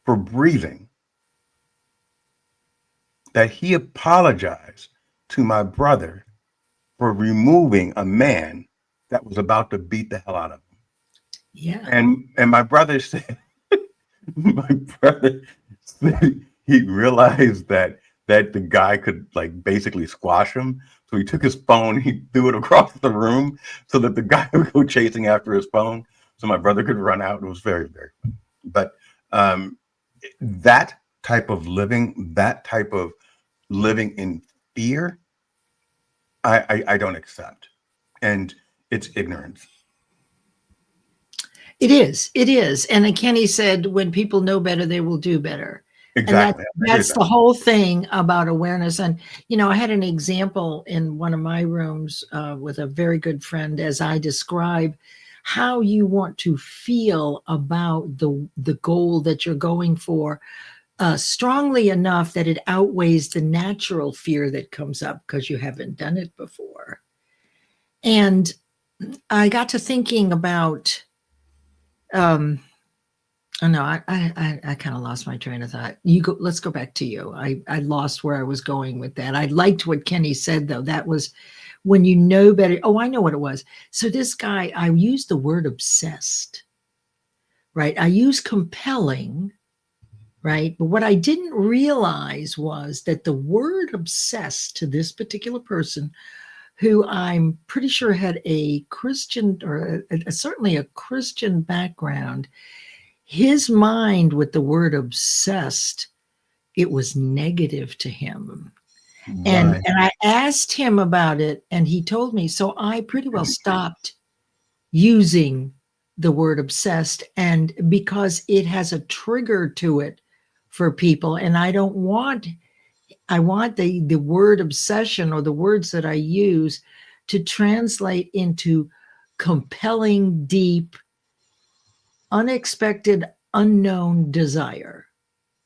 for breathing that he apologized to my brother for removing a man that was about to beat the hell out of him. Yeah. And my brother said, he realized that the guy could like basically squash him. So he took his phone, he threw it across the room so that the guy would go chasing after his phone. So my brother could run out. It was very, very funny. But that type of living in fear, I don't accept. And it's ignorance. It is. And Kenny said, when people know better, they will do better. Exactly. And that's the whole thing about awareness. And, I had an example in one of my rooms with a very good friend as I describe how you want to feel about the goal that you're going for strongly enough that it outweighs the natural fear that comes up because you haven't done it before. And I got to thinking about, oh no, I kind of lost my train of thought. Let's go back to you. I lost where I was going with that. I liked what Kenny said, though. That was when you know better. Oh, I know what it was. So this guy, I used the word obsessed, right? I used compelling, right? But what I didn't realize was that the word obsessed to this particular person, who I'm pretty sure had a Christian or certainly a Christian background, his mind with the word obsessed, it was negative to him. And I asked him about it, and he told me, so I pretty well stopped using the word obsessed, and because it has a trigger to it for people, and I want the word obsession or the words that I use to translate into compelling, deep, unexpected, unknown desire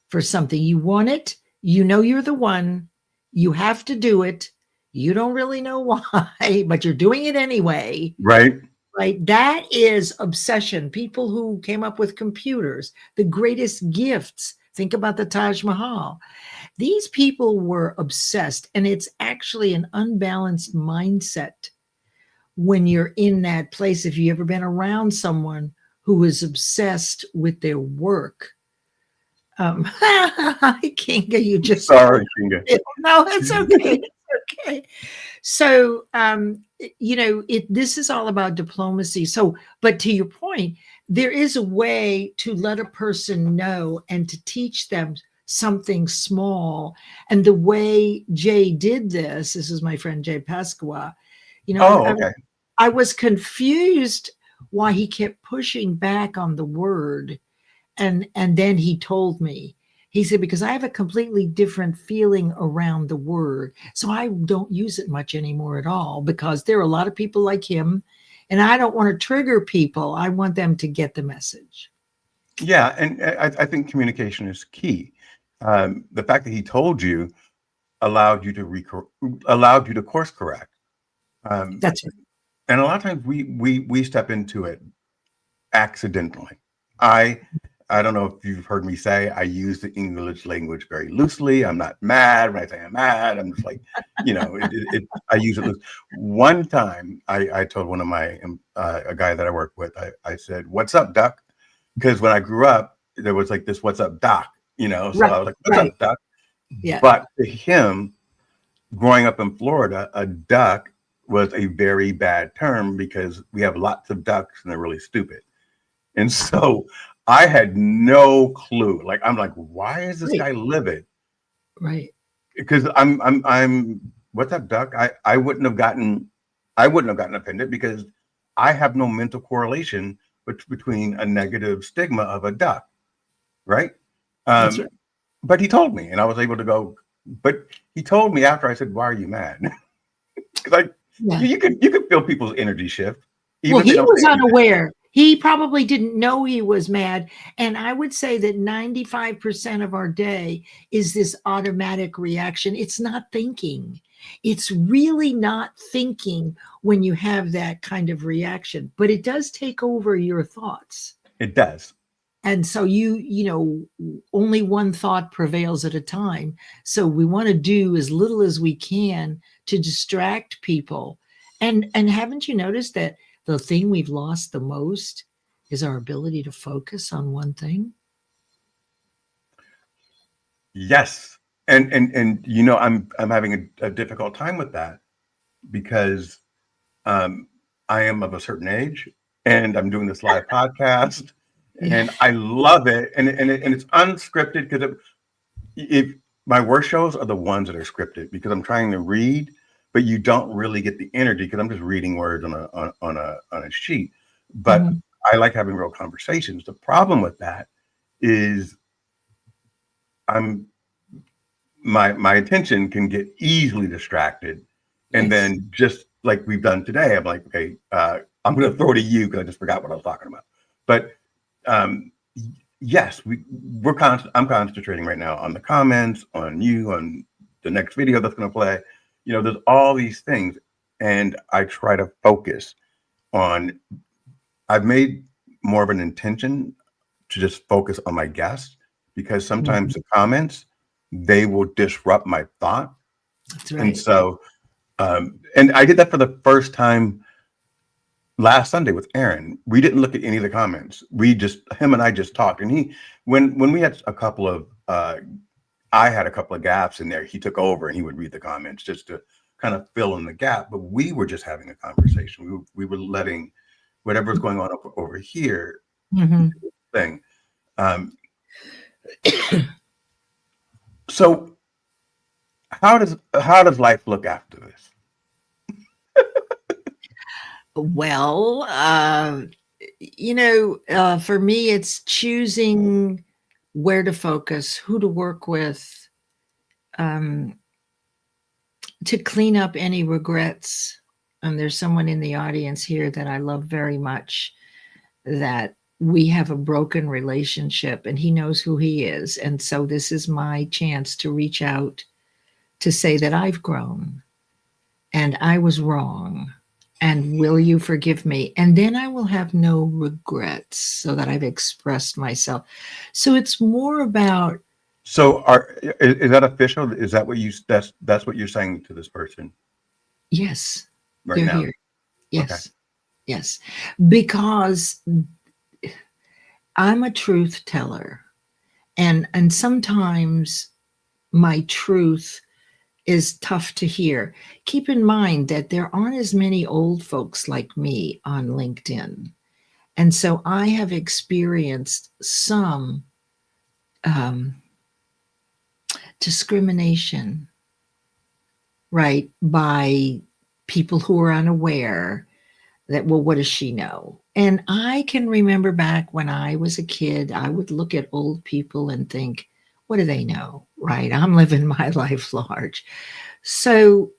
for something. You want it, you know you're the one, you have to do it. You don't really know why, but you're doing it anyway. Right. Right? That is obsession. People who came up with computers, the greatest gifts. Think about the Taj Mahal. These people were obsessed, and it's actually an unbalanced mindset when you're in that place. If you ever been around someone who is obsessed with their work, hi, Kinga, you just Sorry, Kinga. no, it's okay. It's okay. So, this is all about diplomacy. So, but to your point, there is a way to let a person know and to teach them something small. And the way Jay did this is my friend Jay Pasqua. Oh, okay. I was confused why he kept pushing back on the word. And then he told me, he said, because I have a completely different feeling around the word. So I don't use it much anymore at all, because there are a lot of people like him, and I don't want to trigger people. I want them to get the message. Yeah, and I think communication is key. The fact that he told you allowed you to course correct. That's right. And a lot of times we step into it accidentally. I don't know if you've heard me say I use the English language very loosely. I'm not mad when I say I'm mad. I'm just like, I use it loose. One time I told one of my a guy that I work with, I said, "What's up, Duck?" Because when I grew up, there was like this "What's up, Doc?" So Right, I was like, "What's up, Duck?" Yeah. But to him, growing up in Florida, a duck was a very bad term because we have lots of ducks and they're really stupid. And so I had no clue. Like, I'm like, why is this guy livid? Right. Because I'm what's up, Duck? I wouldn't have gotten offended because I have no mental correlation between a negative stigma of a duck, right? That's right. But he told me, and I was able to go. But he told me after I said, "Why are you mad?" Because you could feel people's energy shift. Well, he was unaware. He probably didn't know he was mad. And I would say that 95% of our day is this automatic reaction. It's not thinking. It's really not thinking when you have that kind of reaction, but it does take over your thoughts. It does. And so only one thought prevails at a time. So we want to do as little as we can to distract people. And haven't you noticed that the thing we've lost the most is our ability to focus on one thing? Yes. And I'm having a difficult time with that because I am of a certain age and I'm doing this live podcast and I love it. And it's unscripted because if my worst shows are the ones that are scripted because I'm trying to read, but you don't really get the energy because I'm just reading words on a sheet. But I like having real conversations. The problem with that is my attention can get easily distracted. And then just like we've done today, I'm like, okay, I'm going to throw it to you because I just forgot what I was talking about. But yes, I'm concentrating right now on the comments, on you, on the next video that's going to play. There's all these things, and I try to focus on. I've made more of an intention to just focus on my guests because sometimes the comments, they will disrupt my thought. That's right. And so, and I did that for the first time last Sunday with Aaron. We didn't look at any of the comments. Him and I just talked. And when we had a couple of, I had a couple of gaps in there, he took over and he would read the comments just to kind of fill in the gap. But we were just having a conversation. We were letting whatever's going on over here thing. So how does life look after this? Well, for me, it's choosing where to focus, who to work with, to clean up any regrets. and there's someone in the audience here that I love very much, that we have a broken relationship and he knows who he is. And so this is my chance to reach out to say that I've grown and I was wrong. And will you forgive me? And then I will have no regrets, so that I've expressed myself. So it's more about, So is that official? Is that what that's what you're saying to this person yes, right they're now? here. Yes. Yes. Because I'm a truth teller. And sometimes my truth is tough to hear. Keep in mind that there aren't as many old folks like me on LinkedIn. And so I have experienced some discrimination, right, by people who are unaware that, well, what does she know? And I can remember back when I was a kid, I would look at old people and think, what do they know? Right? I'm living my life large. So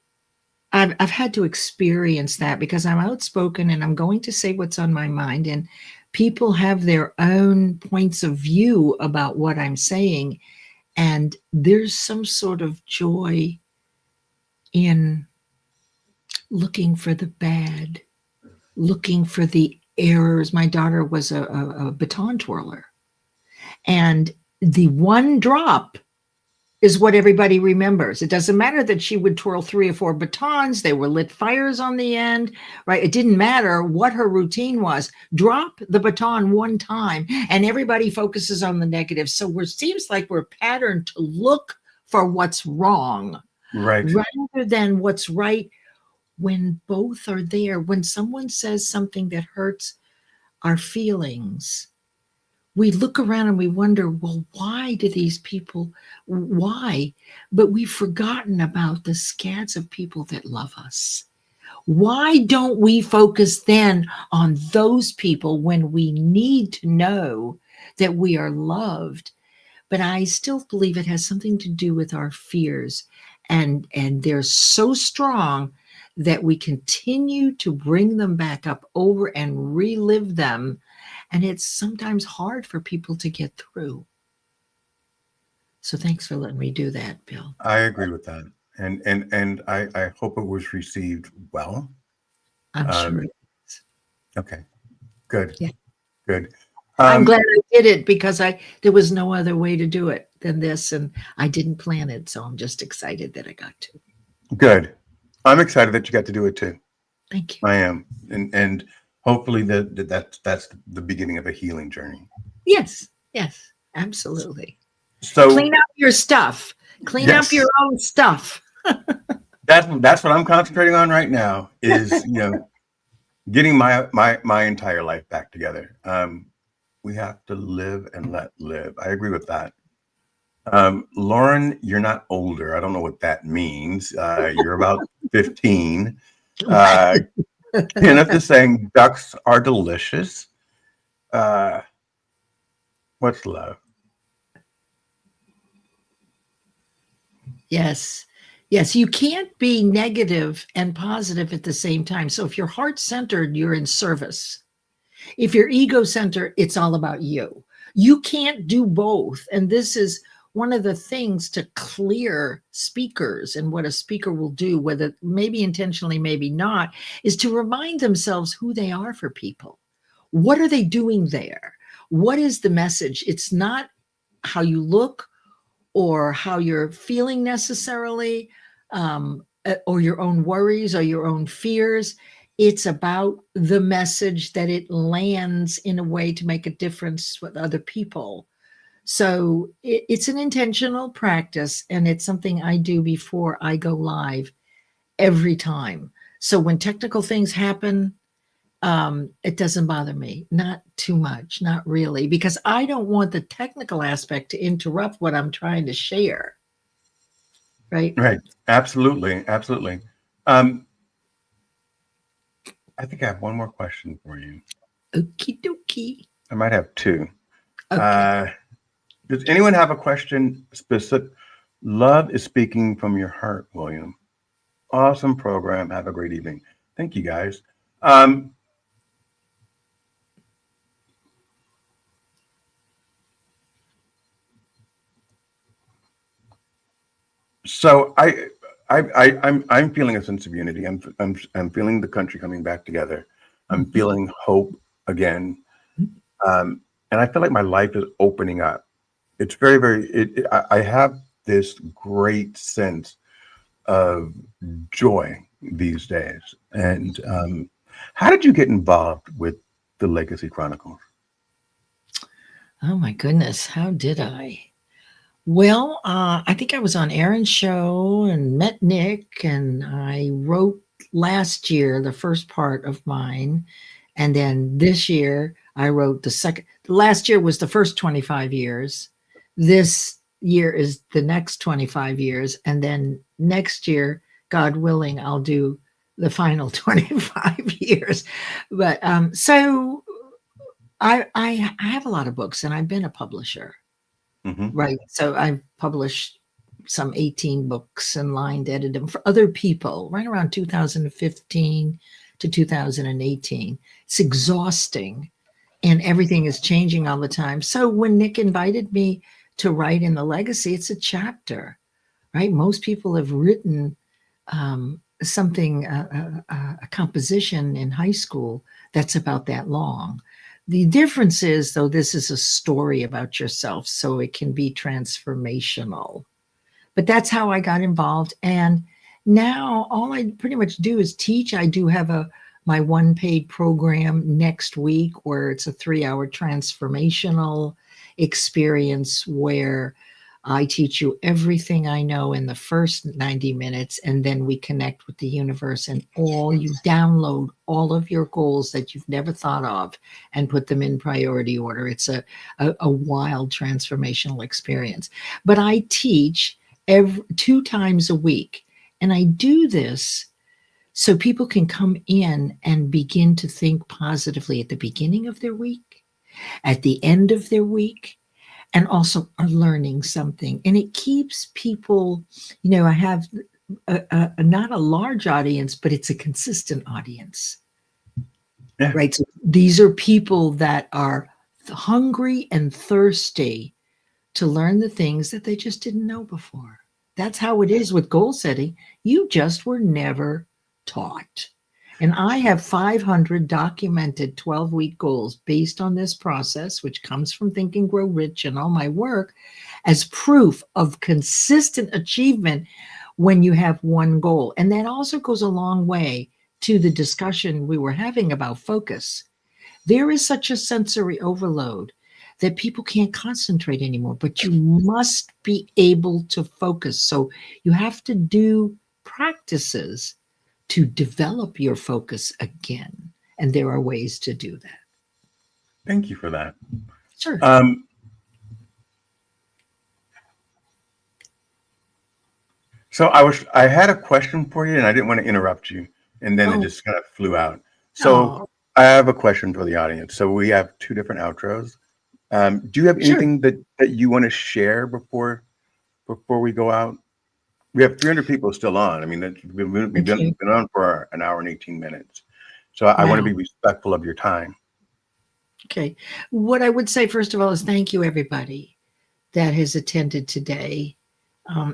I've had to experience that because I'm outspoken and I'm going to say what's on my mind. And people have their own points of view about what I'm saying. And there's some sort of joy in looking for the bad, looking for the errors. My daughter was a baton twirler. And the one drop is what everybody remembers. It doesn't matter that she would twirl 3 or 4 batons. They were lit fires on the end, right? It didn't matter what her routine was. Drop the baton one time and everybody focuses on the negative. So it seems like we're patterned to look for what's wrong Right. rather than what's right, when both are there. When someone says something that hurts our feelings, we look around and we wonder, well, why do these people, why? But we've forgotten about the scads of people that love us. Why don't we focus then on those people when we need to know that we are loved? But I still believe it has something to do with our fears. And they're so strong that we continue to bring them back up over and relive them. And it's sometimes hard for people to get through. So thanks for letting me do that, Bill. I agree with that. And I hope it was received well. I'm sure. Okay. Good. Yeah. Good. I'm glad I did it because there was no other way to do it than this, and I didn't plan it. So I'm just excited that I got to. Good. I'm excited that you got to do it too. Thank you. I am. And hopefully that's the beginning of a healing journey. Yes. Yes, absolutely. So clean up your stuff. Clean up your own stuff. That's what I'm concentrating on right now is, getting my entire life back together. We have to live and let live. I agree with that. Lauren, you're not older. I don't know what that means. You're about 15. Kenneth is saying ducks are delicious. What's love? Yes. Yes. You can't be negative and positive at the same time. So if you're heart-centered, you're in service. If you're ego-centered, it's all about you. You can't do both. And this is one of the things to clear speakers, and what a speaker will do, whether maybe intentionally, maybe not, is to remind themselves who they are for people. What are they doing there? What is the message? It's not how you look or how you're feeling necessarily, or your own worries or your own fears. It's about the message that it lands in a way to make a difference with other people. So it's an intentional practice, and it's something I do before I go live every time. So when technical things happen, it doesn't bother me, not too much, not really, because I don't want the technical aspect to interrupt what I'm trying to share. Right? Right. Absolutely. Absolutely. I think I have one more question for you. Okie dokie. I might have two. Okay. Does anyone have a question specific? Love is speaking from your heart, William. Awesome program. Have a great evening. Thank you, guys. Um, so I'm feeling a sense of unity. I'm feeling the country coming back together. I'm Mhm. feeling hope again, and I feel like my life is opening up. It's very. I have this great sense of joy these days. And how did you get involved with the Legacy Chronicles? Oh my goodness, how did I? Well, I think I was on Aaron's show and met Nick, and I wrote last year the first part of mine, and then this year I wrote the second. Last year was the first 25 years. This year is the next 25 years, and then next year, God willing, I'll do the final 25 years. But so I have a lot of books, and I've been a publisher. Hmm. Right. So I've published some 18 books and line edited them for other people right around 2015 to 2018. It's exhausting and everything is changing all the time. So when Nick invited me to write in the legacy, it's a chapter, right? Most people have written something, a composition in high school that's about that long. The difference is, though, this is a story about yourself, so it can be transformational. But that's how I got involved. And now all I pretty much do is teach. I do have a my one paid program next week where it's a 3 hour transformational experience where I teach you everything I know in the first 90 minutes, and then we connect with the universe and all you download all of your goals that you've never thought of and put them in priority order. It's a wild transformational experience. But I teach 2 times a week. And I do this so people can come in and begin to think positively at the beginning of their week, at the end of their week, and also are learning something. And it keeps people, I have not a large audience, but it's a consistent audience, Yeah. right? So these are people that are hungry and thirsty to learn the things that they just didn't know before. That's how it is with goal setting. You just were never taught. And I have 500 documented 12-week goals based on this process, which comes from Think and Grow Rich and all my work, as proof of consistent achievement when you have one goal. And that also goes a long way to the discussion we were having about focus. There is such a sensory overload that people can't concentrate anymore, but you must be able to focus. So you have to do practices to develop your focus again. And there are ways to do that. Thank you for that. Sure. Um, so I had a question for you, and I didn't want to interrupt you, and then it Oh, just kind of flew out. So no. I have a question for the audience. So we have two different outros. Do you have Sure. anything that you want to share before we go out? We have 300 people still on. I mean, we've Okay. been on for an hour and 18 minutes. So I want to Wow. be respectful of your time. Okay. What I would say, first of all, is thank you, everybody that has attended today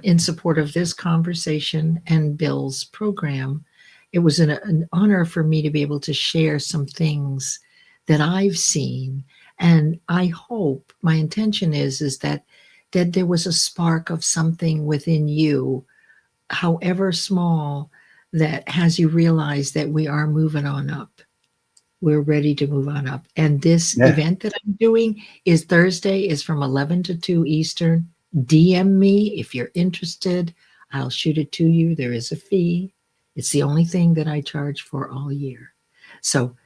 in support of this conversation and Bill's program. It was an honor for me to be able to share some things that I've seen. And I hope my intention is that there was a spark of something within you, however small, that has you realize that we are moving on up. We're ready to move on up. And this Yeah. event that I'm doing is Thursday, is from 11 to 2 Eastern. DM me if you're interested. I'll shoot it to you. There is a fee. It's the only thing that I charge for all year. So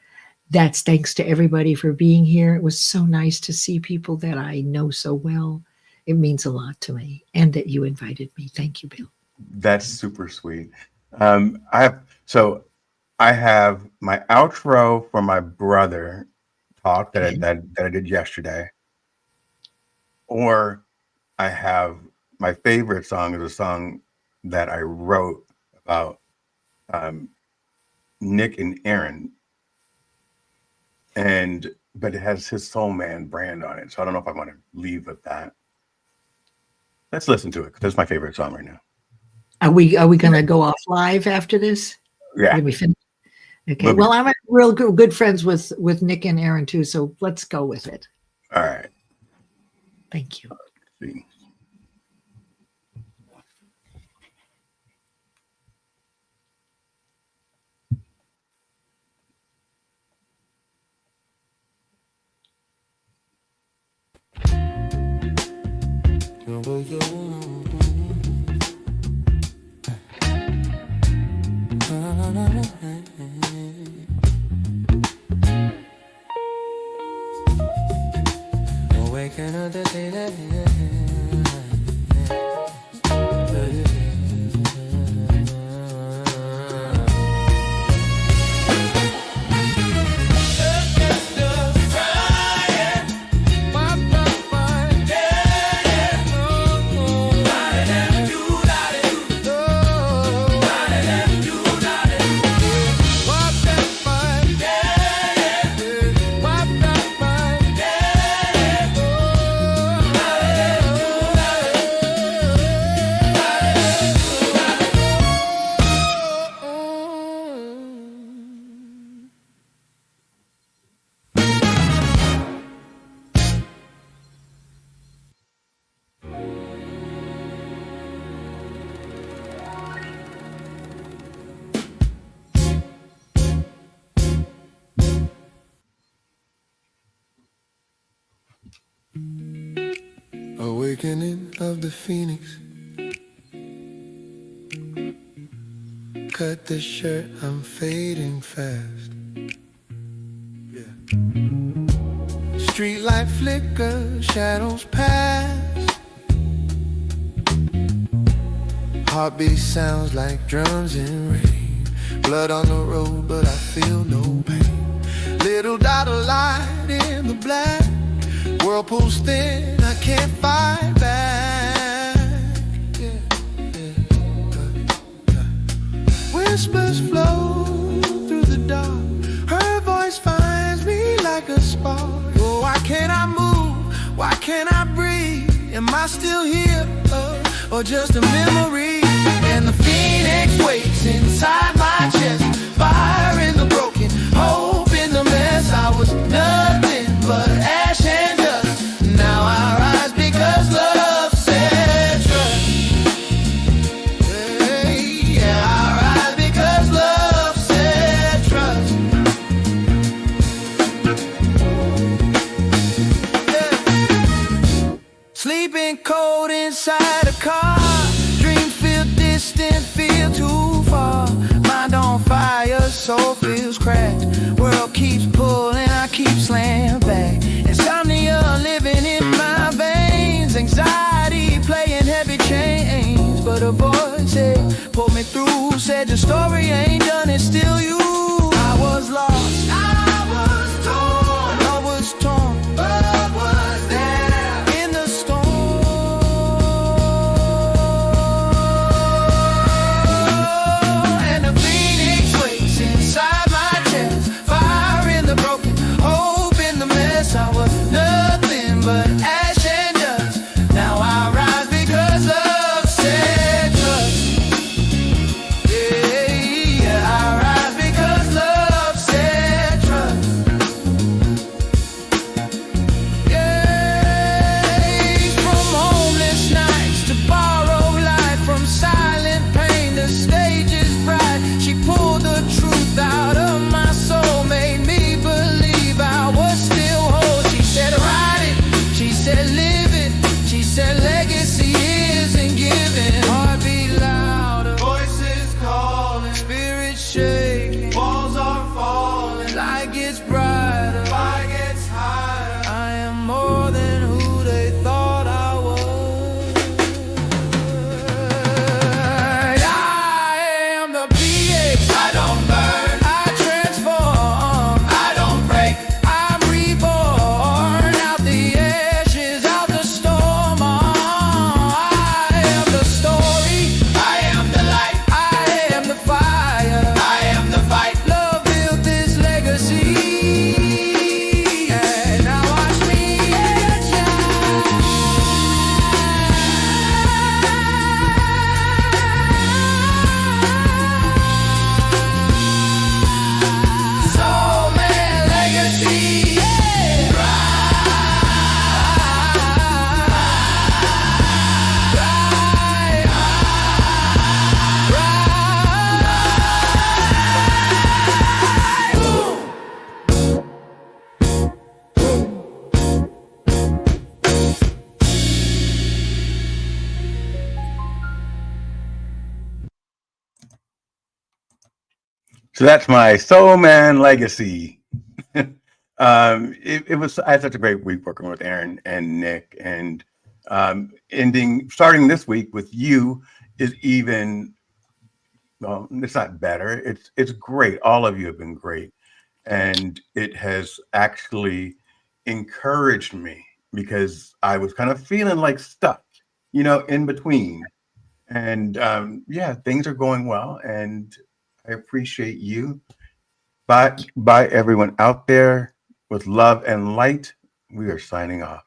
that's thanks to everybody for being here. It was so nice to see people that I know so well. It means a lot to me, and that you invited me. Thank you, Bill. That's super sweet. I have my outro for my brother talk Okay. that I did yesterday, or I have my favorite song is a song that I wrote about um, Nick and Aaron, but it has his Soul Man brand on it. So I don't know if I want to leave with that. Let's listen to it because that's my favorite song right now. Are we going to go off live after this? Yeah. Did we finish? Okay. Well, I'm real good friends with Nick and Aaron too, so let's go with it. All right. Thank you. Let's see. Waking up the day that Awakening of the phoenix. Cut the shirt, I'm fading fast. Yeah. Street light flicker, shadows pass. Heartbeat sounds like drums in rain. Blood on the road, but I feel no pain. Little dot of light in the black. Whirlpool's thin, I can't fight back. Yeah, Whispers flow through the dark. Her voice finds me like a spark. Oh, why can't I move? Why can't I breathe? Am I still here? Or just a memory? And the phoenix wakes inside my chest. Fire in the broken, hope in the mess. I was nothing but ash and dust. Now I rise because love said trust. Yeah, I rise because love said trust. Yeah. Sleeping cold inside a car. Dreams feel distant, feel too far. Mind on fire, soul feels cracked. World keeps pulling, I keep slamming back. Insomnia living in my veins. Anxiety playing heavy chains. But a voice said, pulled me through. Said the story ain't done, it's still you. I was lost, I was torn, I was torn, but was there in the storm. And the phoenix wakes inside my chest. Fire in the broken, hope in the mess. I was nothing but ash and dust. Now I rise because love said trust. Yeah, I rise because So that's my Soul Man legacy. It was, I had such a great week working with Aaron and Nick, and starting this week with you is even, well, it's not better. It's great. All of you have been great. And it has actually encouraged me because I was kind of feeling like stuck, in between. And yeah, things are going well, and I appreciate you. Bye, everyone out there. With love and light, we are signing off.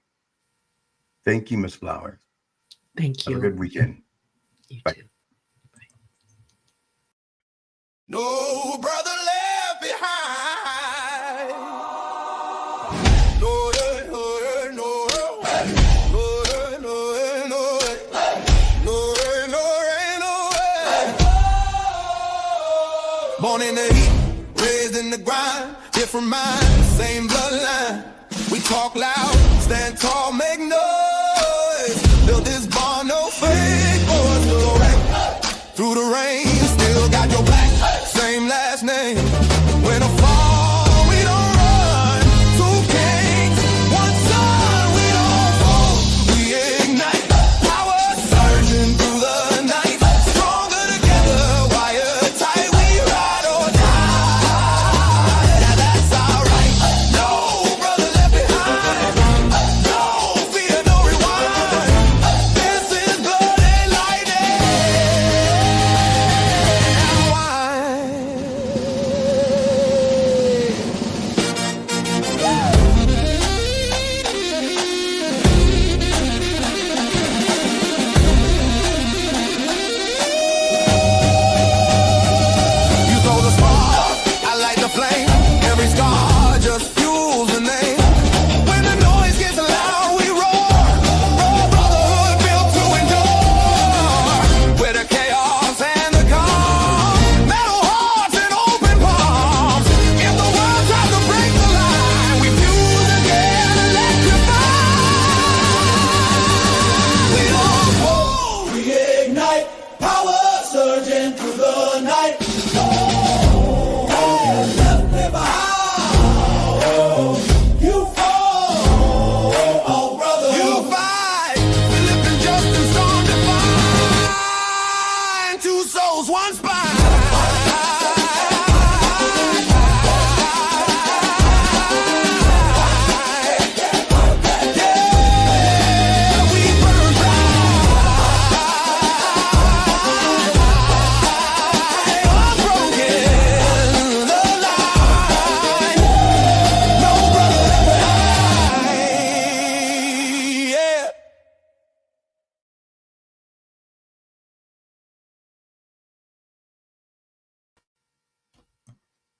Thank you, Miss Flowers. Thank you. Have a good weekend. You Bye. too. No brother left behind. No, no, no, no, no. Born in the heat, raised in the grind, different mind, same bloodline. We talk loud, stand tall, make noise. Build this bar, no fake boys. We'll go right through the rain.